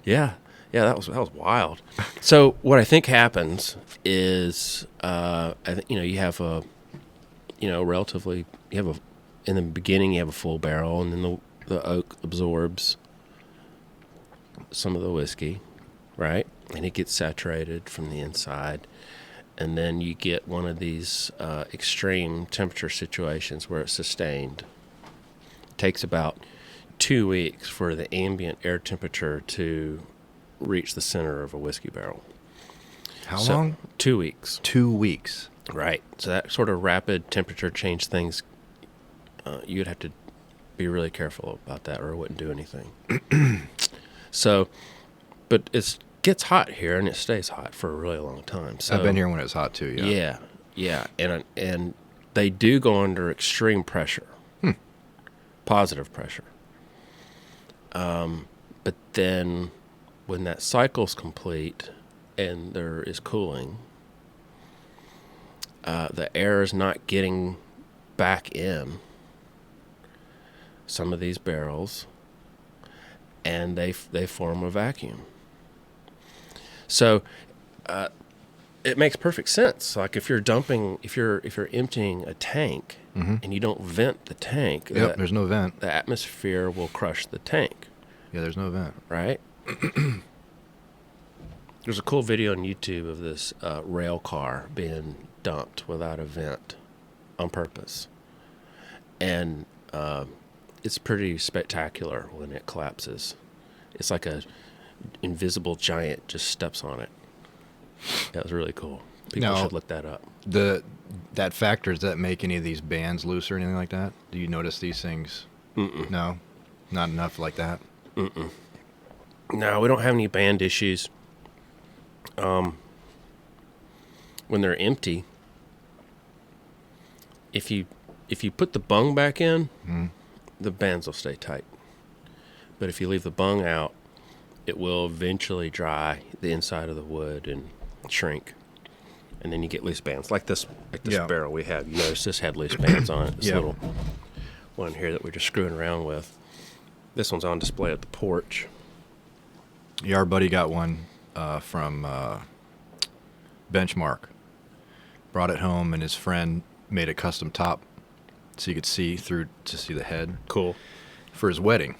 yeah, that was wild. So what I think happens is, you have in the beginning you have a full barrel, and then the oak absorbs some of the whiskey, right? And it gets saturated from the inside. And then you get one of these extreme temperature situations where it's sustained. It takes about 2 weeks for the ambient air temperature to reach the center of a whiskey barrel. How long? 2 weeks. 2 weeks. Right. So that sort of rapid temperature change things, you'd have to be really careful about that, or it wouldn't do anything. So, but it gets hot here, and it stays hot for a really long time. So I've been here when it was hot too. Yeah. And they do go under extreme pressure, positive pressure. But then, when that cycle's complete and there is cooling, the air is not getting back in some of these barrels, and they form a vacuum. So it makes perfect sense. Like if you're emptying a tank and you don't vent the tank, there's no vent. The atmosphere will crush the tank. Yeah, there's no vent. Right? There's a cool video on YouTube of this rail car being dumped without a vent on purpose. And it's pretty spectacular when it collapses. It's like a invisible giant just steps on it. That was really cool. People should look that up. That factor, does that make any of these bands loose or anything like that? Do you notice these things? Mm-mm. No? Not enough like that? Mm-mm. No, we don't have any band issues. When they're empty, if you put the bung back in, the bands will stay tight. But if you leave the bung out, it will eventually dry the inside of the wood and shrink. And then you get loose bands. Like this barrel we have. You notice this had loose bands on it. This little one here that we're just screwing around with. This one's on display at the porch. Yeah, our buddy got one from Benchmark. Brought it home, and his friend made a custom top so you could see through to see the head. Cool. For his wedding.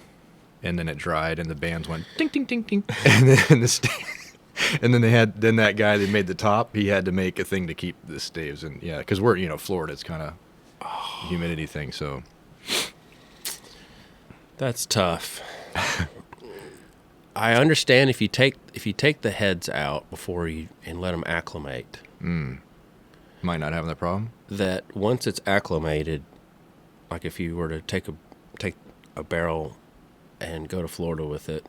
and then it dried, and the bands went ding, ding, ding, ding, and then and then then that guy that made the top, he had to make a thing to keep the staves, and yeah, because we're Florida, it's kind of humidity thing, so That's tough. I understand if you take the heads out before you and let them acclimate. might not have that problem. That once it's acclimated, like if you were to take a barrel and go to Florida with it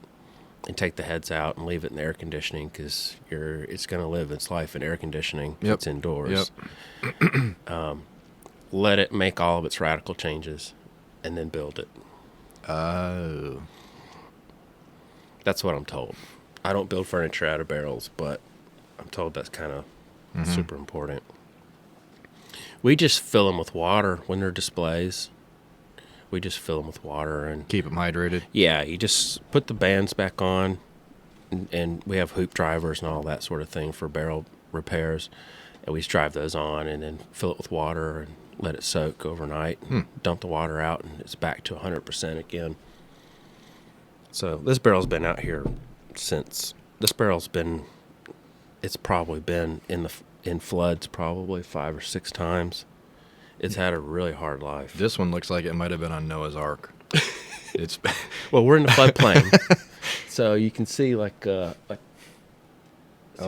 and take the heads out and leave it in the air conditioning, because it's going to live its life in air conditioning if it's indoors. Yep. Let it make all of its radical changes and then build it. Oh. That's what I'm told. I don't build furniture out of barrels, but I'm told that's kind of super important. We just fill them with water when they're displays. We just fill them with water and Keep them hydrated. yeah, you just put the bands back on, and we have hoop drivers and all that sort of thing for barrel repairs, and we just drive those on and then fill it with water and let it soak overnight. Dump the water out, and it's back to 100% again. So this barrel's been out here since. It's probably been in floods probably 5 or 6 times. It's had a really hard life. This one looks like it might have been on Noah's Ark. It's Well, we're in the floodplain, so you can see like. See Oh,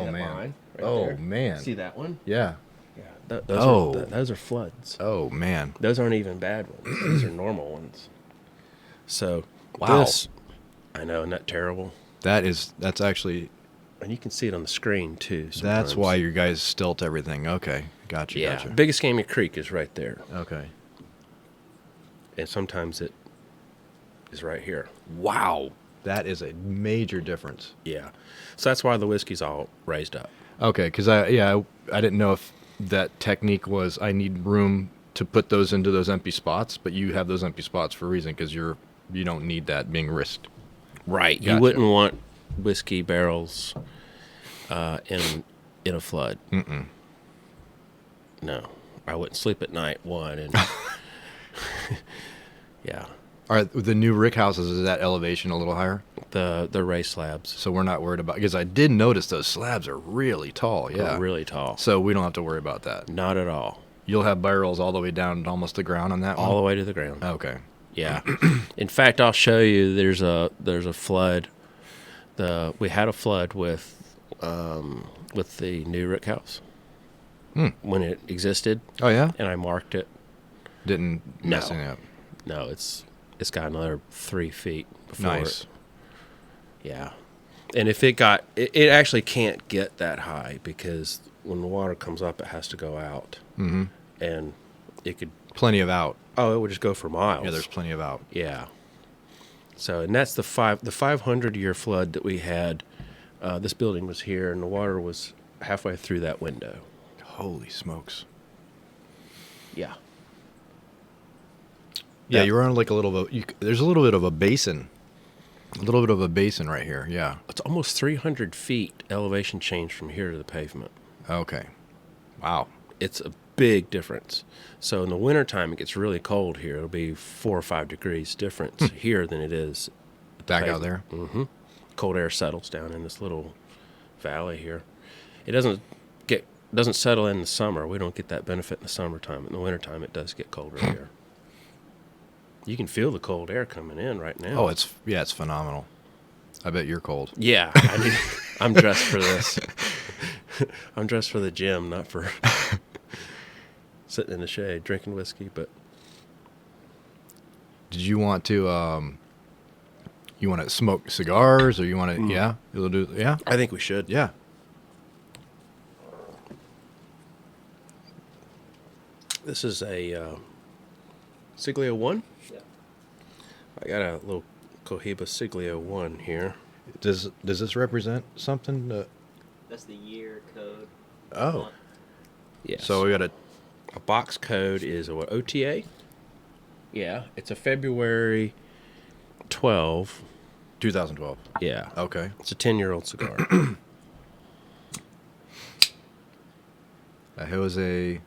that man. line right Oh, there? man. See that one? yeah. Yeah. Those are floods. Oh man. Those aren't even bad ones. These are normal ones. So Wow. this, I know, isn't that terrible? That's actually And you can see it on the screen too. Sometimes. that's why you guys stilt everything. Okay, gotcha. Yeah, Gotcha. Big Escambia Creek is right there, Okay. and sometimes it is right here. Wow, that is a major difference. Yeah, so that's why the whiskey's all raised up. Okay, because I didn't know if that technique was I need room to put those into those empty spots, but you have those empty spots for a reason because you don't need that being risked. Right. Gotcha. You wouldn't want whiskey barrels in a flood. No, I wouldn't sleep at night. One and yeah, All right, with the new rickhouses, is that elevation a little higher? the raised slabs So we're not worried about, because I did notice those slabs are really tall. Yeah, are really tall. So we don't have to worry about that. Not at all. You'll have barrels all the way down to almost the ground on that All one? the way to the ground. Okay. Yeah. In fact, I'll show you. There's a flood. We had a flood with the new rickhouse when it existed, Oh, yeah? and I marked it. Didn't mess No. anything up. No, it's got another 3 feet before Nice. it. Yeah. And if it actually can't get that high, because when the water comes up, it has to go out. Mm-hmm. And it could, Plenty of out. it would just go for miles. Yeah, there's plenty of out. Yeah. So, and that's the 500-year flood that we had. This building was here, and the water was halfway through that window. Holy smokes. Yeah. Yeah, That- you're on like a little bit. There's a little bit of a basin. A little bit of a basin right here. Yeah. It's almost 300 feet elevation change from here to the pavement. Okay. Wow. It's a big difference. So in the wintertime, it gets really cold here. It'll be 4 or 5 degrees difference here than it is Back out there. Mm-hmm. Cold air settles down in this little valley here. It doesn't settle in the summer. We don't get that benefit in the summertime. In the wintertime, it does get colder here. You can feel the cold air coming in right now. Oh, it's phenomenal. I bet you're cold. Yeah. I'm dressed for this. I'm dressed for the gym, not for sitting in the shade drinking whiskey. But Did you want to smoke cigars, or you want to? Yeah, you'll do. Yeah, I think we should. yeah. This is a Siglio 1. Yeah. I got a little Cohiba Siglio 1 here. Does this represent something? That's the year code. Oh, Month. Yes. so we got a box code is what, OTA? Yeah, it's a February 12. 2012. Yeah. Okay. It's a 10-year-old cigar. Jose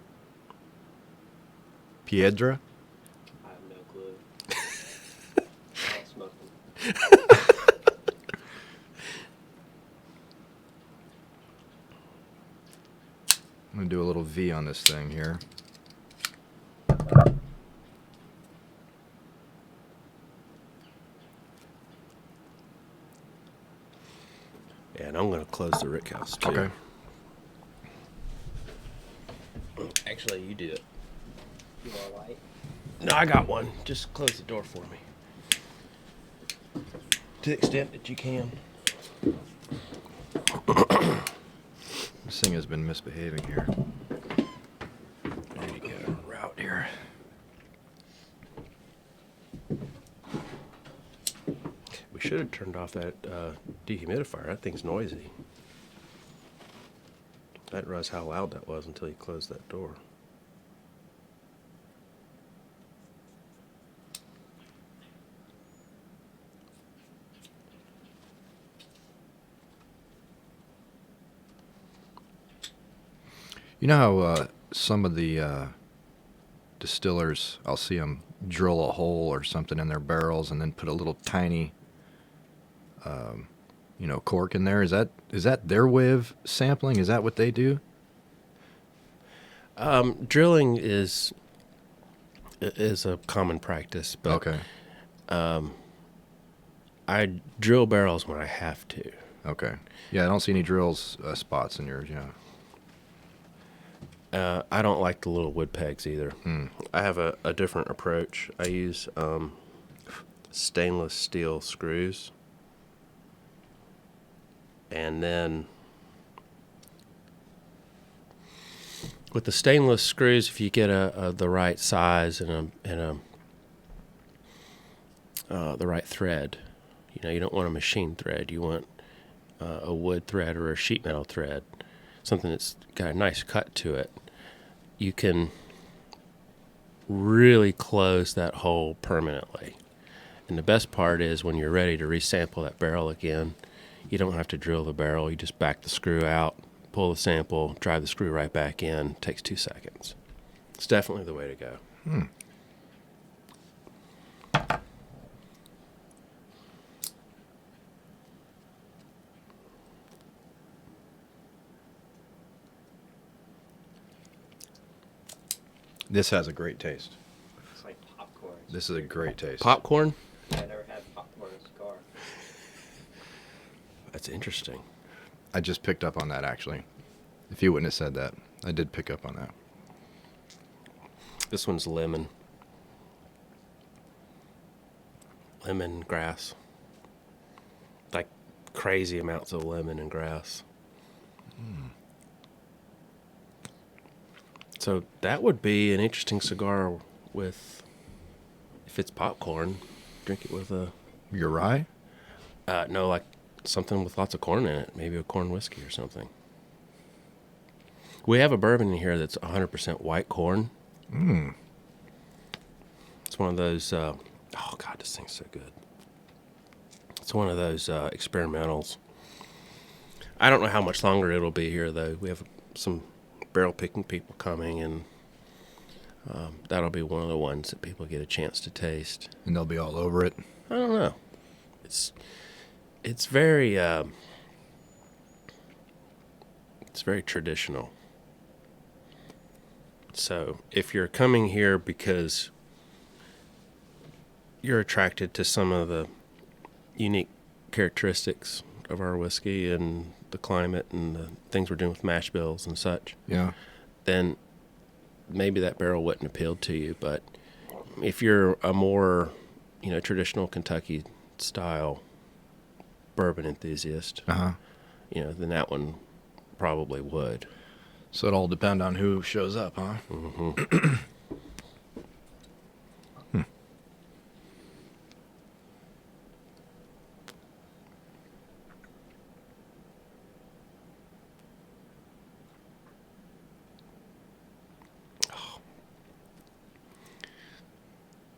Piedra. I have no clue. I don't smoke them. I'm going to do a little V on this thing here. And I'm going to close the rickhouse too. Okay. Actually, you do it. You want a light? No, I got one. Just close the door for me. To the extent that you can. This thing has been misbehaving here. There you go. Route here. We should have turned off that dehumidifier. That thing's noisy. I didn't realize how loud that was until you closed that door. You know how some of the distillers, I'll see them drill a hole or something in their barrels and then put a little tiny, cork in there. Is that their way of sampling? Is that what they do? Drilling is a common practice, but Okay. I drill barrels when I have to. Okay. Yeah, I don't see any drills spots in yours. Yeah. I don't like the little wood pegs either. Hmm. I have a different approach. I use stainless steel screws. And then with the stainless screws, if you get the right size and the right thread, you don't want a machine thread. You want a wood thread or a sheet metal thread, something that's got a nice cut to it. You can really close that hole permanently. And the best part is when you're ready to resample that barrel again, you don't have to drill the barrel. You just back the screw out, pull the sample, drive the screw right back in. It takes 2 seconds. It's definitely the way to go. Hmm. This has a great taste. It's like popcorn. This is a great taste. Popcorn? I never had popcorn in a cigar. That's interesting. I just picked up on that, actually. If you wouldn't have said that, I did pick up on that. This one's lemon. Lemon grass. Like crazy amounts of lemon and grass. So that would be an interesting cigar with, if it's popcorn, drink it with a, Your rye? no, like something with lots of corn in it. Maybe a corn whiskey or something. We have a bourbon in here that's 100% white corn. Mm. It's one of those, oh God, this thing's so good. It's one of those experimentals. I don't know how much longer it'll be here, though. We have some barrel picking people coming, and that'll be one of the ones that people get a chance to taste. And they'll be all over it. I don't know. It's very traditional. So if you're coming here because you're attracted to some of the unique characteristics of our whiskey and the climate and the things we're doing with mash bills and such, Yeah. then maybe that barrel wouldn't appeal to you. But if you're a more, traditional Kentucky style bourbon enthusiast, Uh-huh. then that one probably would. So it all depend on who shows up, huh? Mm-hmm.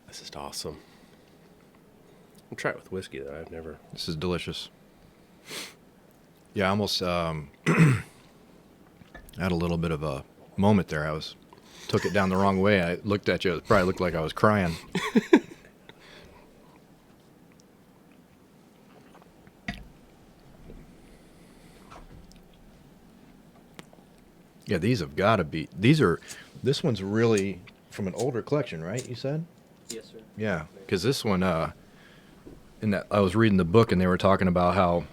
This is awesome. I'll try it with whiskey, though. I've never... This is delicious. Yeah, I almost had a little bit of a moment there. Took it down the wrong way. I looked at you. It probably looked like I was crying. Yeah, these have got to be. This one's really from an older collection, right? You said? Yes, sir. Yeah, because this one, in that I was reading the book and they were talking about how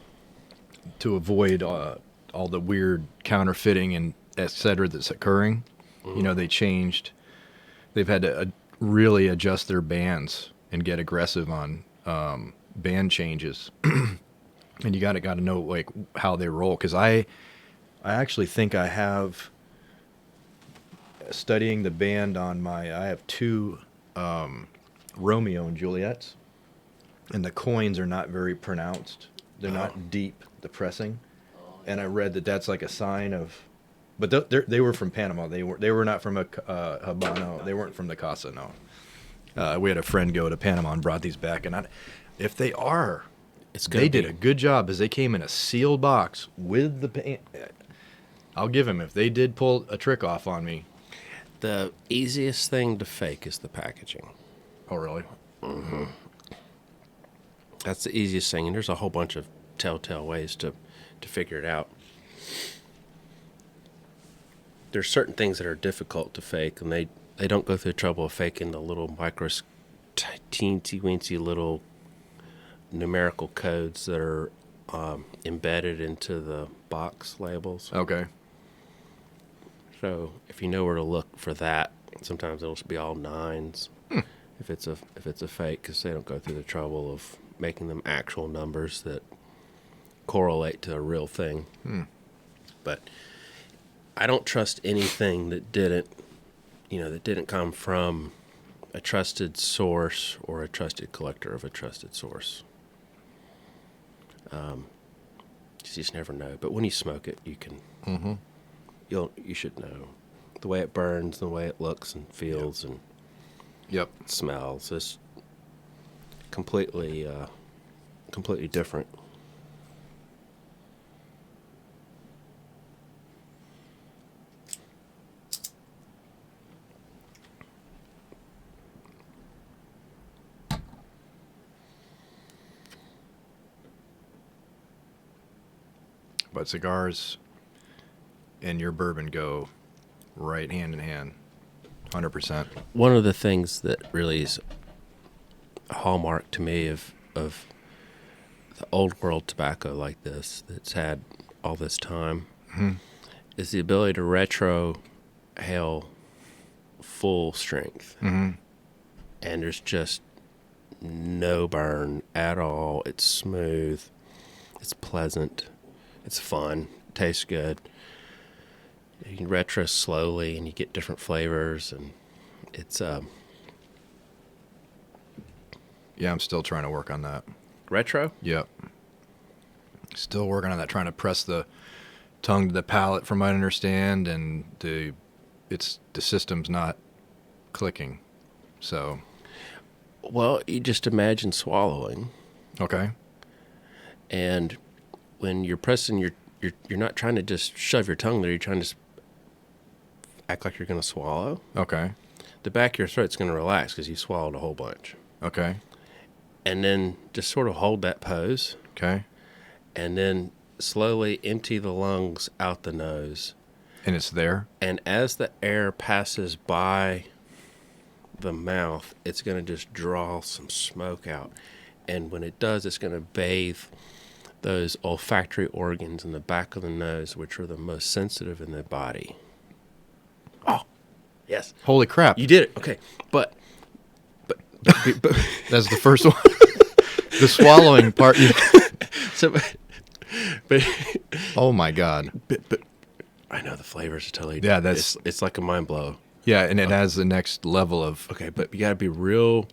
to avoid all the weird counterfeiting and et cetera that's occurring. You know, they've had to really adjust their bands and get aggressive on band changes. And you got to know like how they roll. Because I actually think I have, studying the band on I have two Romeo and Juliets, and the coins are not very pronounced. They're not deep, the pressing. And I read that that's like a sign of, but they were from Panama. They were not from a Habano. They weren't from the Casa, no. We had a friend go to Panama and brought these back, and if they are, they did a good job, as they came in a sealed box with the. I'll give him, if they did pull a trick off on me. The easiest thing to fake is the packaging. Oh, really? Mm-hmm. That's the easiest thing, and there's a whole bunch of telltale ways to figure it out. There's certain things that are difficult to fake, and they don't go through the trouble of faking the little teensy-weensy little numerical codes that are embedded into the box labels. Okay. So if you know where to look for that, sometimes it'll be all 9s. If it's a fake, because they don't go through the trouble of making them actual numbers that correlate to a real thing. But I don't trust anything that didn't come from a trusted source or a trusted collector of a trusted source. You just never know. But when you smoke it, you can. Mm-hmm. You should know the way it burns, the way it looks and feels, and smells. It's completely different. But cigars and your bourbon go right hand in hand, 100%. One of the things that really is a hallmark to me of the old world tobacco like this, that's had all this time, is the ability to retro hail full strength. And there's just no burn at all. It's smooth. It's pleasant. It's fun. It tastes good. You can retro slowly, and you get different flavors, and it's Yeah, I'm still trying to work on that. retro. Yep. Still working on that, trying to press the tongue to the palate, from what I understand, and the system's not clicking. So. Well, you just imagine swallowing, Okay. and when you're pressing, you're not trying to just shove your tongue there. You're trying to act like you're going to swallow. Okay. The back of your throat's going to relax because you swallowed a whole bunch. Okay. And then just sort of hold that pose. Okay. And then slowly empty the lungs out the nose. And it's there? And as the air passes by the mouth, it's going to just draw some smoke out. And when it does, it's going to bathe those olfactory organs in the back of the nose, which are the most sensitive in the body. Oh, yes. Holy crap. You did it. Okay. But That's the first one. The swallowing part. But Oh, my God. But I know the flavors are totally Yeah, it's like a mind blow. Yeah, and it has the next level of. Okay, but you got to be real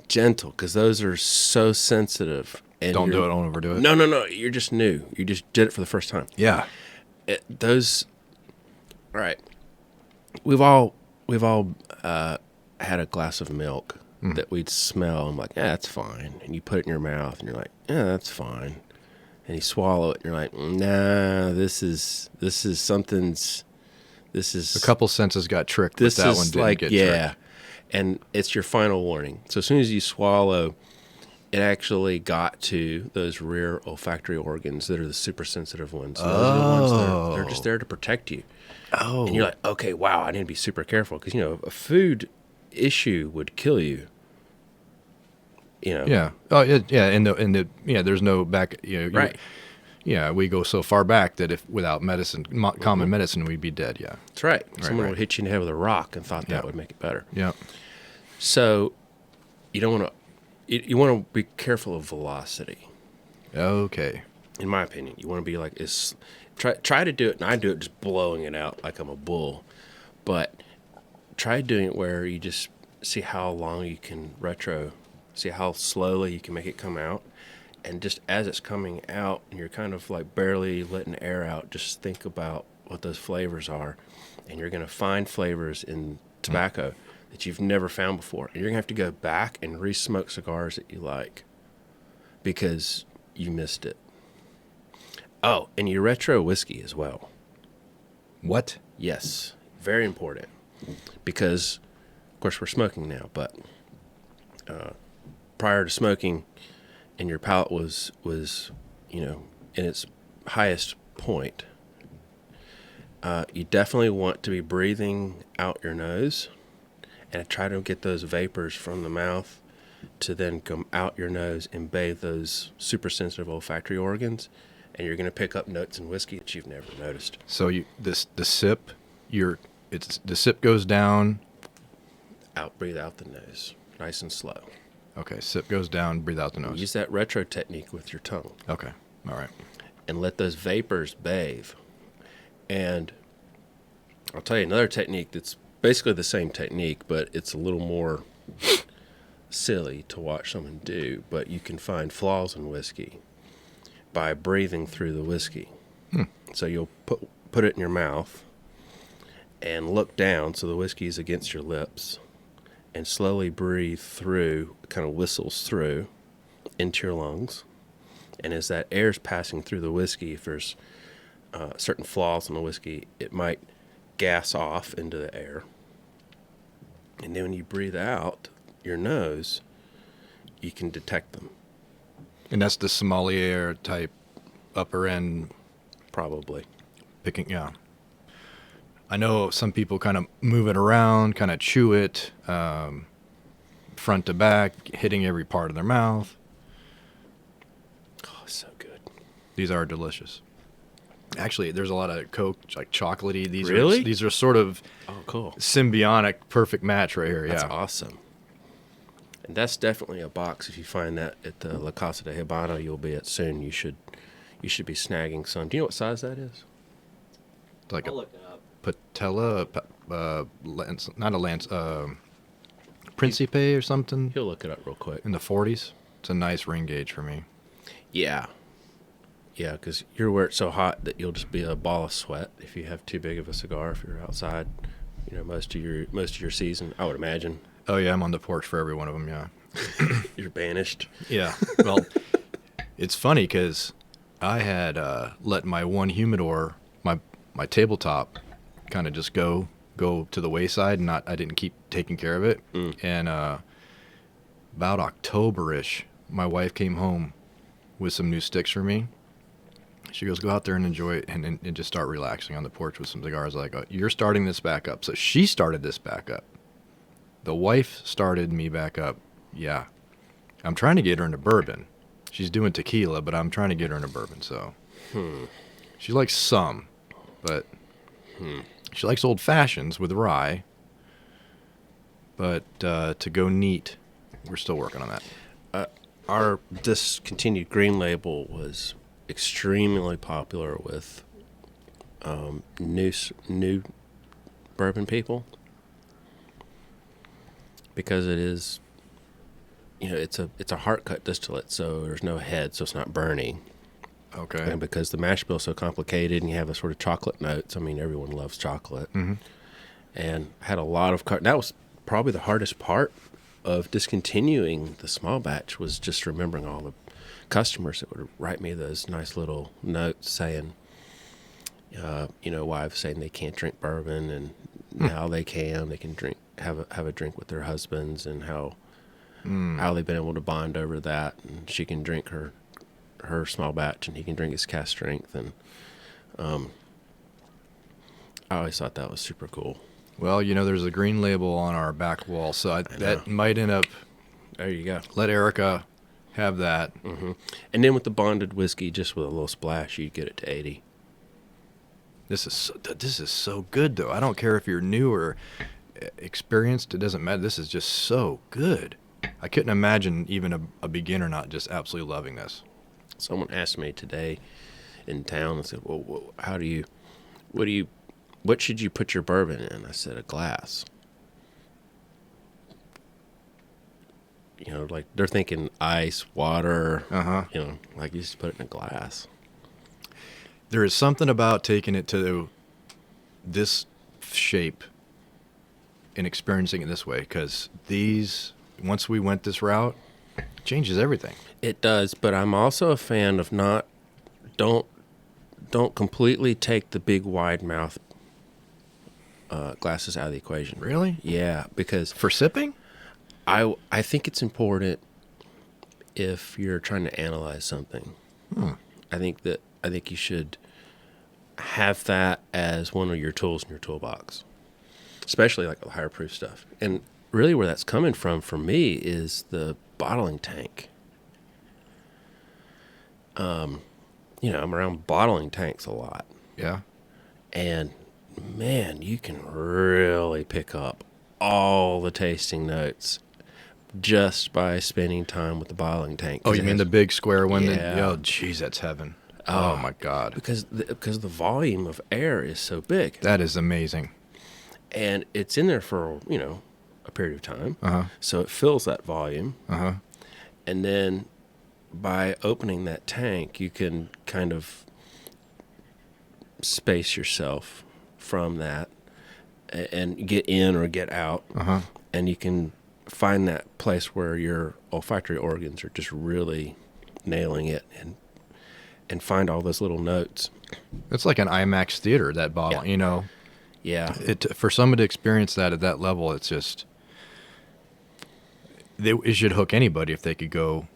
gentle because those are so sensitive. And Don't overdo it. No. You're just new. You just did it for the first time. Yeah. All right. We've all had a glass of milk that we'd smell. I'm like, yeah, that's fine. And you put it in your mouth, and you're like, yeah, that's fine. And you swallow it, and you're like, nah, this is something's. This is A couple senses got tricked, but this that is one didn't like get yeah, tricked. and it's your final warning. So as soon as you swallow, it actually got to those rear olfactory organs that are the super sensitive ones. Those are the ones that they're just there to protect you. Oh. And you're like, okay, wow, I need to be super careful because, a food issue would kill you. Yeah. Oh, yeah. And there's no back. Right. Yeah, we go so far back that if without medicine, common medicine, we'd be dead. Yeah. That's right. Someone right. would hit you in the head with a rock and thought that Yeah. would make it better. Yeah. So you don't want to. You want to be careful of velocity. Okay. In my opinion, you want to be like try to do it, and I do it just blowing it out like I'm a bull. But try doing it where you just see how long you can see how slowly you can make it come out, and just as it's coming out, and you're kind of like barely letting air out, just think about what those flavors are, and you're going to find flavors in tobacco that you've never found before. And you're going to have to go back and re-smoke cigars that you like because you missed it. Oh, and you retro whiskey as well. What? Yes, very important. Because, of course, we're smoking now, but prior to smoking and your palate was in its highest point, you definitely want to be breathing out your nose and try to get those vapors from the mouth to then come out your nose and bathe those super sensitive olfactory organs, and you're going to pick up notes in whiskey that you've never noticed. So the sip, the sip goes down. Breathe out the nose, nice and slow. Okay, sip goes down, breathe out the nose. Use that retro technique with your tongue. Okay, all right. And let those vapors bathe. And I'll tell you another technique that's basically the same technique, but it's a little more silly to watch someone do. But you can find flaws in whiskey by breathing through the whiskey. So you'll put it in your mouth and look down so the whiskey is against your lips, and slowly breathe through, kind of whistles through into your lungs. And as that air is passing through the whiskey, if there's certain flaws in the whiskey, it might gas off into the air. And then when you breathe out your nose, you can detect them. And that's the sommelier type upper end Probably. picking, yeah. I know some people kind of move it around, kind of chew it front to back, hitting every part of their mouth. Oh, so good. These are delicious. Actually, there's a lot of Coke, like chocolatey. Really? These are sort of Oh, cool. symbiotic, perfect match right here. That's Yeah. awesome. And that's definitely a box. If you find that at the La Casa de Habano you'll be at soon, you should be snagging some. Do you know what size that is? It's like I'll a look it up. patella, not a lance, Principe or something He'll look it up real quick. in the 40s. It's a nice ring gauge for me. Yeah. Yeah, because you're where it's so hot that you'll just be a ball of sweat if you have too big of a cigar if you're outside, most of your season, I would imagine. Oh yeah, I'm on the porch for every one of them. Yeah. You're banished. Yeah. Well, it's funny because I had let my one humidor, my tabletop, kind of just go to the wayside, and I didn't keep taking care of it. And about October-ish, my wife came home with some new sticks for me. She goes, go out there and enjoy it, and just start relaxing on the porch with some cigars. Like, you're starting this back up. So she started this back up. The wife started me back up. Yeah. I'm trying to get her into bourbon. She's doing tequila, but I'm trying to get her into bourbon. So she likes some, but she likes old fashions with rye. But to go neat, we're still working on that. Our discontinued green label was extremely popular with new bourbon people, because it is, it's a heart cut distillate, so there's no head, so it's not burning. Okay. And because the mash bill is so complicated and you have a sort of chocolate notes, I mean, everyone loves chocolate. Mm-hmm. And had a lot of that was probably the hardest part of discontinuing the small batch, was just remembering all the customers that would write me those nice little notes saying, wives saying they can't drink bourbon, and now they can drink, have a drink with their husbands, and how how they've been able to bond over that, and she can drink her small batch, and he can drink his cask strength, and I always thought that was super cool. Well, there's a green label on our back wall, so that might end up. There you go. Let Erica have that. Mm-hmm. And then with the bonded whiskey, just with a little splash, you'd get it to 80. This is so good, though. I don't care if you're new or experienced. It doesn't matter. This is just so good. I couldn't imagine even a beginner not just absolutely loving this. Someone asked me today in town and said, "Well, what should you put your bourbon in?" I said, "A glass." Like they're thinking ice, water. Like you just put it in a glass. There is something about taking it to this shape and experiencing it this way, because once we went this route, it changes everything. It does, but I'm also a fan of don't completely take the big wide mouth glasses out of the equation. Really? Yeah, because For sipping? I think it's important if you're trying to analyze something. I think you should have that as one of your tools in your toolbox, especially like the higher proof stuff. And really where that's coming from for me is the bottling tank. I'm around bottling tanks a lot. Yeah. And man, you can really pick up all the tasting notes just by spending time with the bottling tank. Oh, you mean the big square one? Yeah. Oh, geez, that's heaven. Oh, my God. Because the volume of air is so big. That is amazing. And it's in there for, a period of time. Uh-huh. So it fills that volume. Uh-huh. And then by opening that tank, you can kind of space yourself from that and get in or get out. Uh-huh. And you can find that place where your olfactory organs are just really nailing it and find all those little notes. It's like an IMAX theater, that bottle, Yeah. For someone to experience that at that level, it's just... It should hook anybody if they could go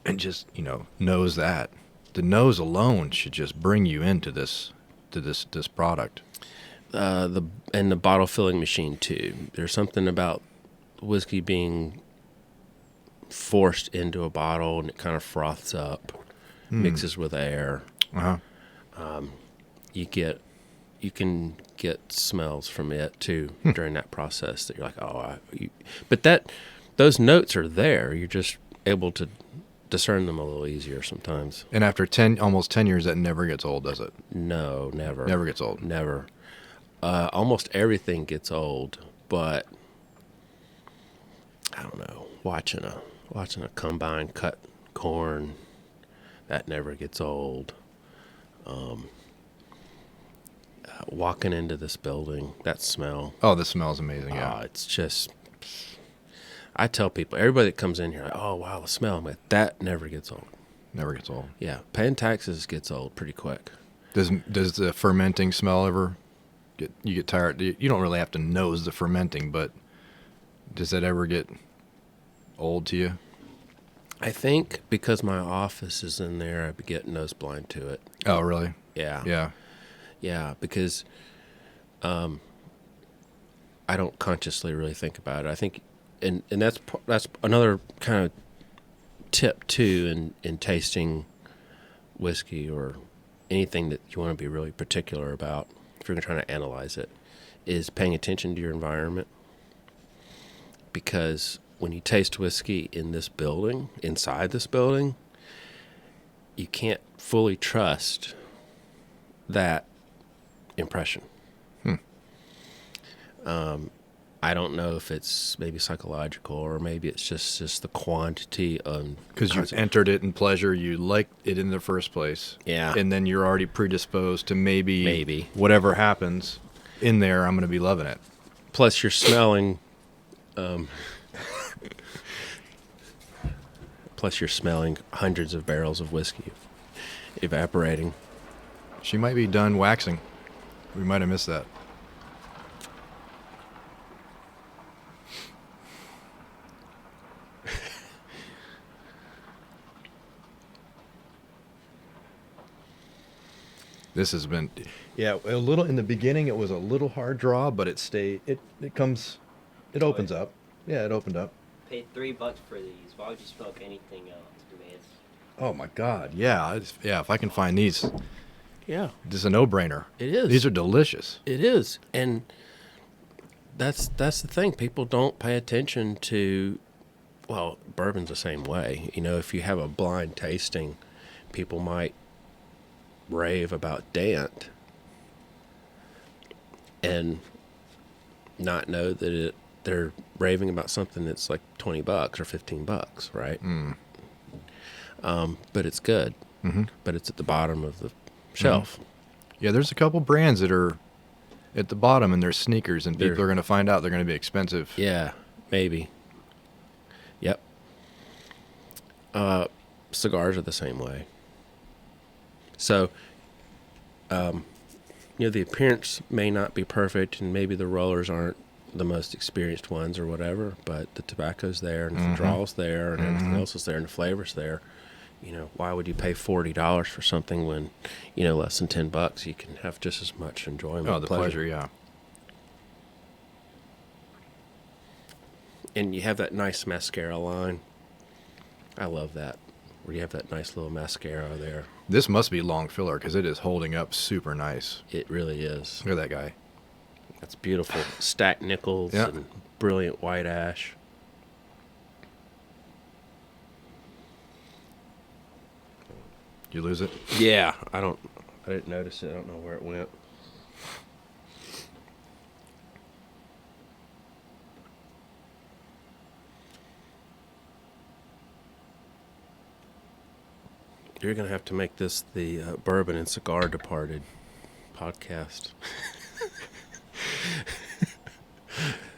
and just, nose that. The nose alone should just bring you into this product. And the bottle filling machine too. There's something about whiskey being forced into a bottle and it kind of froths up, mixes with air. Uh-huh. You can get smells from it too during that process that you're like, but those notes are there. You're just able to discern them a little easier sometimes. And after almost 10 years, that never gets old, does it? No, never. Never gets old. Never. Almost everything gets old, but I don't know. Watching a combine cut corn, that never gets old. Walking into this building, that smell. Oh, the smell's amazing, yeah. It's just... I tell people, everybody that comes in here, like, oh, wow, the smell. I'm like, that never gets old. Never gets old. Yeah, paying taxes gets old pretty quick. Does the fermenting smell ever get tired? You don't really have to nose the fermenting, but does that ever get old to you? I think because my office is in there, I get nose blind to it. Oh, really? Yeah. Yeah. Yeah, because I don't consciously really think about it. I think, and that's another kind of tip too in tasting whiskey or anything that you want to be really particular about if you're trying to analyze it, is paying attention to your environment. Because when you taste whiskey in this building, inside this building, you can't fully trust that impression. I don't know if it's maybe psychological or maybe it's just the quantity of... Because you entered it in pleasure, you liked it in the first place. Yeah. And then you're already predisposed to maybe whatever happens in there, I'm going to be loving it. Plus you're smelling... plus you're smelling hundreds of barrels of whiskey evaporating. She might be done waxing. We might have missed that. This has been, yeah, a little in the beginning. It was a little hard draw, but it stayed. It opens up. Yeah, it opened up. Paid $3 for these. Why would you smoke anything else? I mean, it's Oh my God, yeah, yeah. If I can find these, Yeah, this is a no-brainer. it is. These are delicious. It is, and that's the thing. People don't pay attention to. Well, bourbon's the same way. You know, if you have a blind tasting, people might rave about Dant and not know that they're raving about something that's like $20 or $15, right? Mm. But it's good. Mm-hmm. But it's at the bottom of the shelf. Yeah, there's a couple brands that are at the bottom, and they're sneakers, and people They're- are going to find out they're going to be expensive. Yeah, maybe. Yep. Cigars are the same way. So, the appearance may not be perfect, and maybe the rollers aren't the most experienced ones or whatever, but the tobacco's there, and the draw's there, and everything else is there, and the flavor's there. Why would you pay $40 for something when, less than $10 you can have just as much enjoyment? Oh, the pleasure, yeah. And you have that nice mascara line. I love that. Where you have that nice little mascara there. This must be long filler because it is holding up super nice. It really is. Look at that guy. That's beautiful. Stacked nickels Yeah. and brilliant white ash. Did you lose it? Yeah, I didn't notice it. I don't know where it went. You're going to have to make this the Bourbon and Cigar Departed podcast.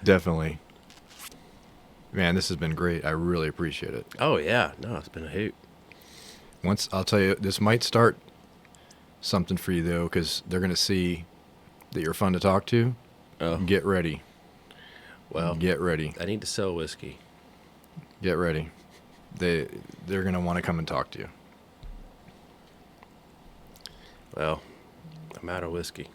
Definitely. Man, this has been great. I really appreciate it. Oh, yeah. No, it's been a hoot. Once, I'll tell you, this might start something for you, though, because they're going to see that you're fun to talk to. Oh, Get ready. well, Get ready. I need to sell whiskey. Get ready. They're going to want to come and talk to you. Well, I'm out of whiskey.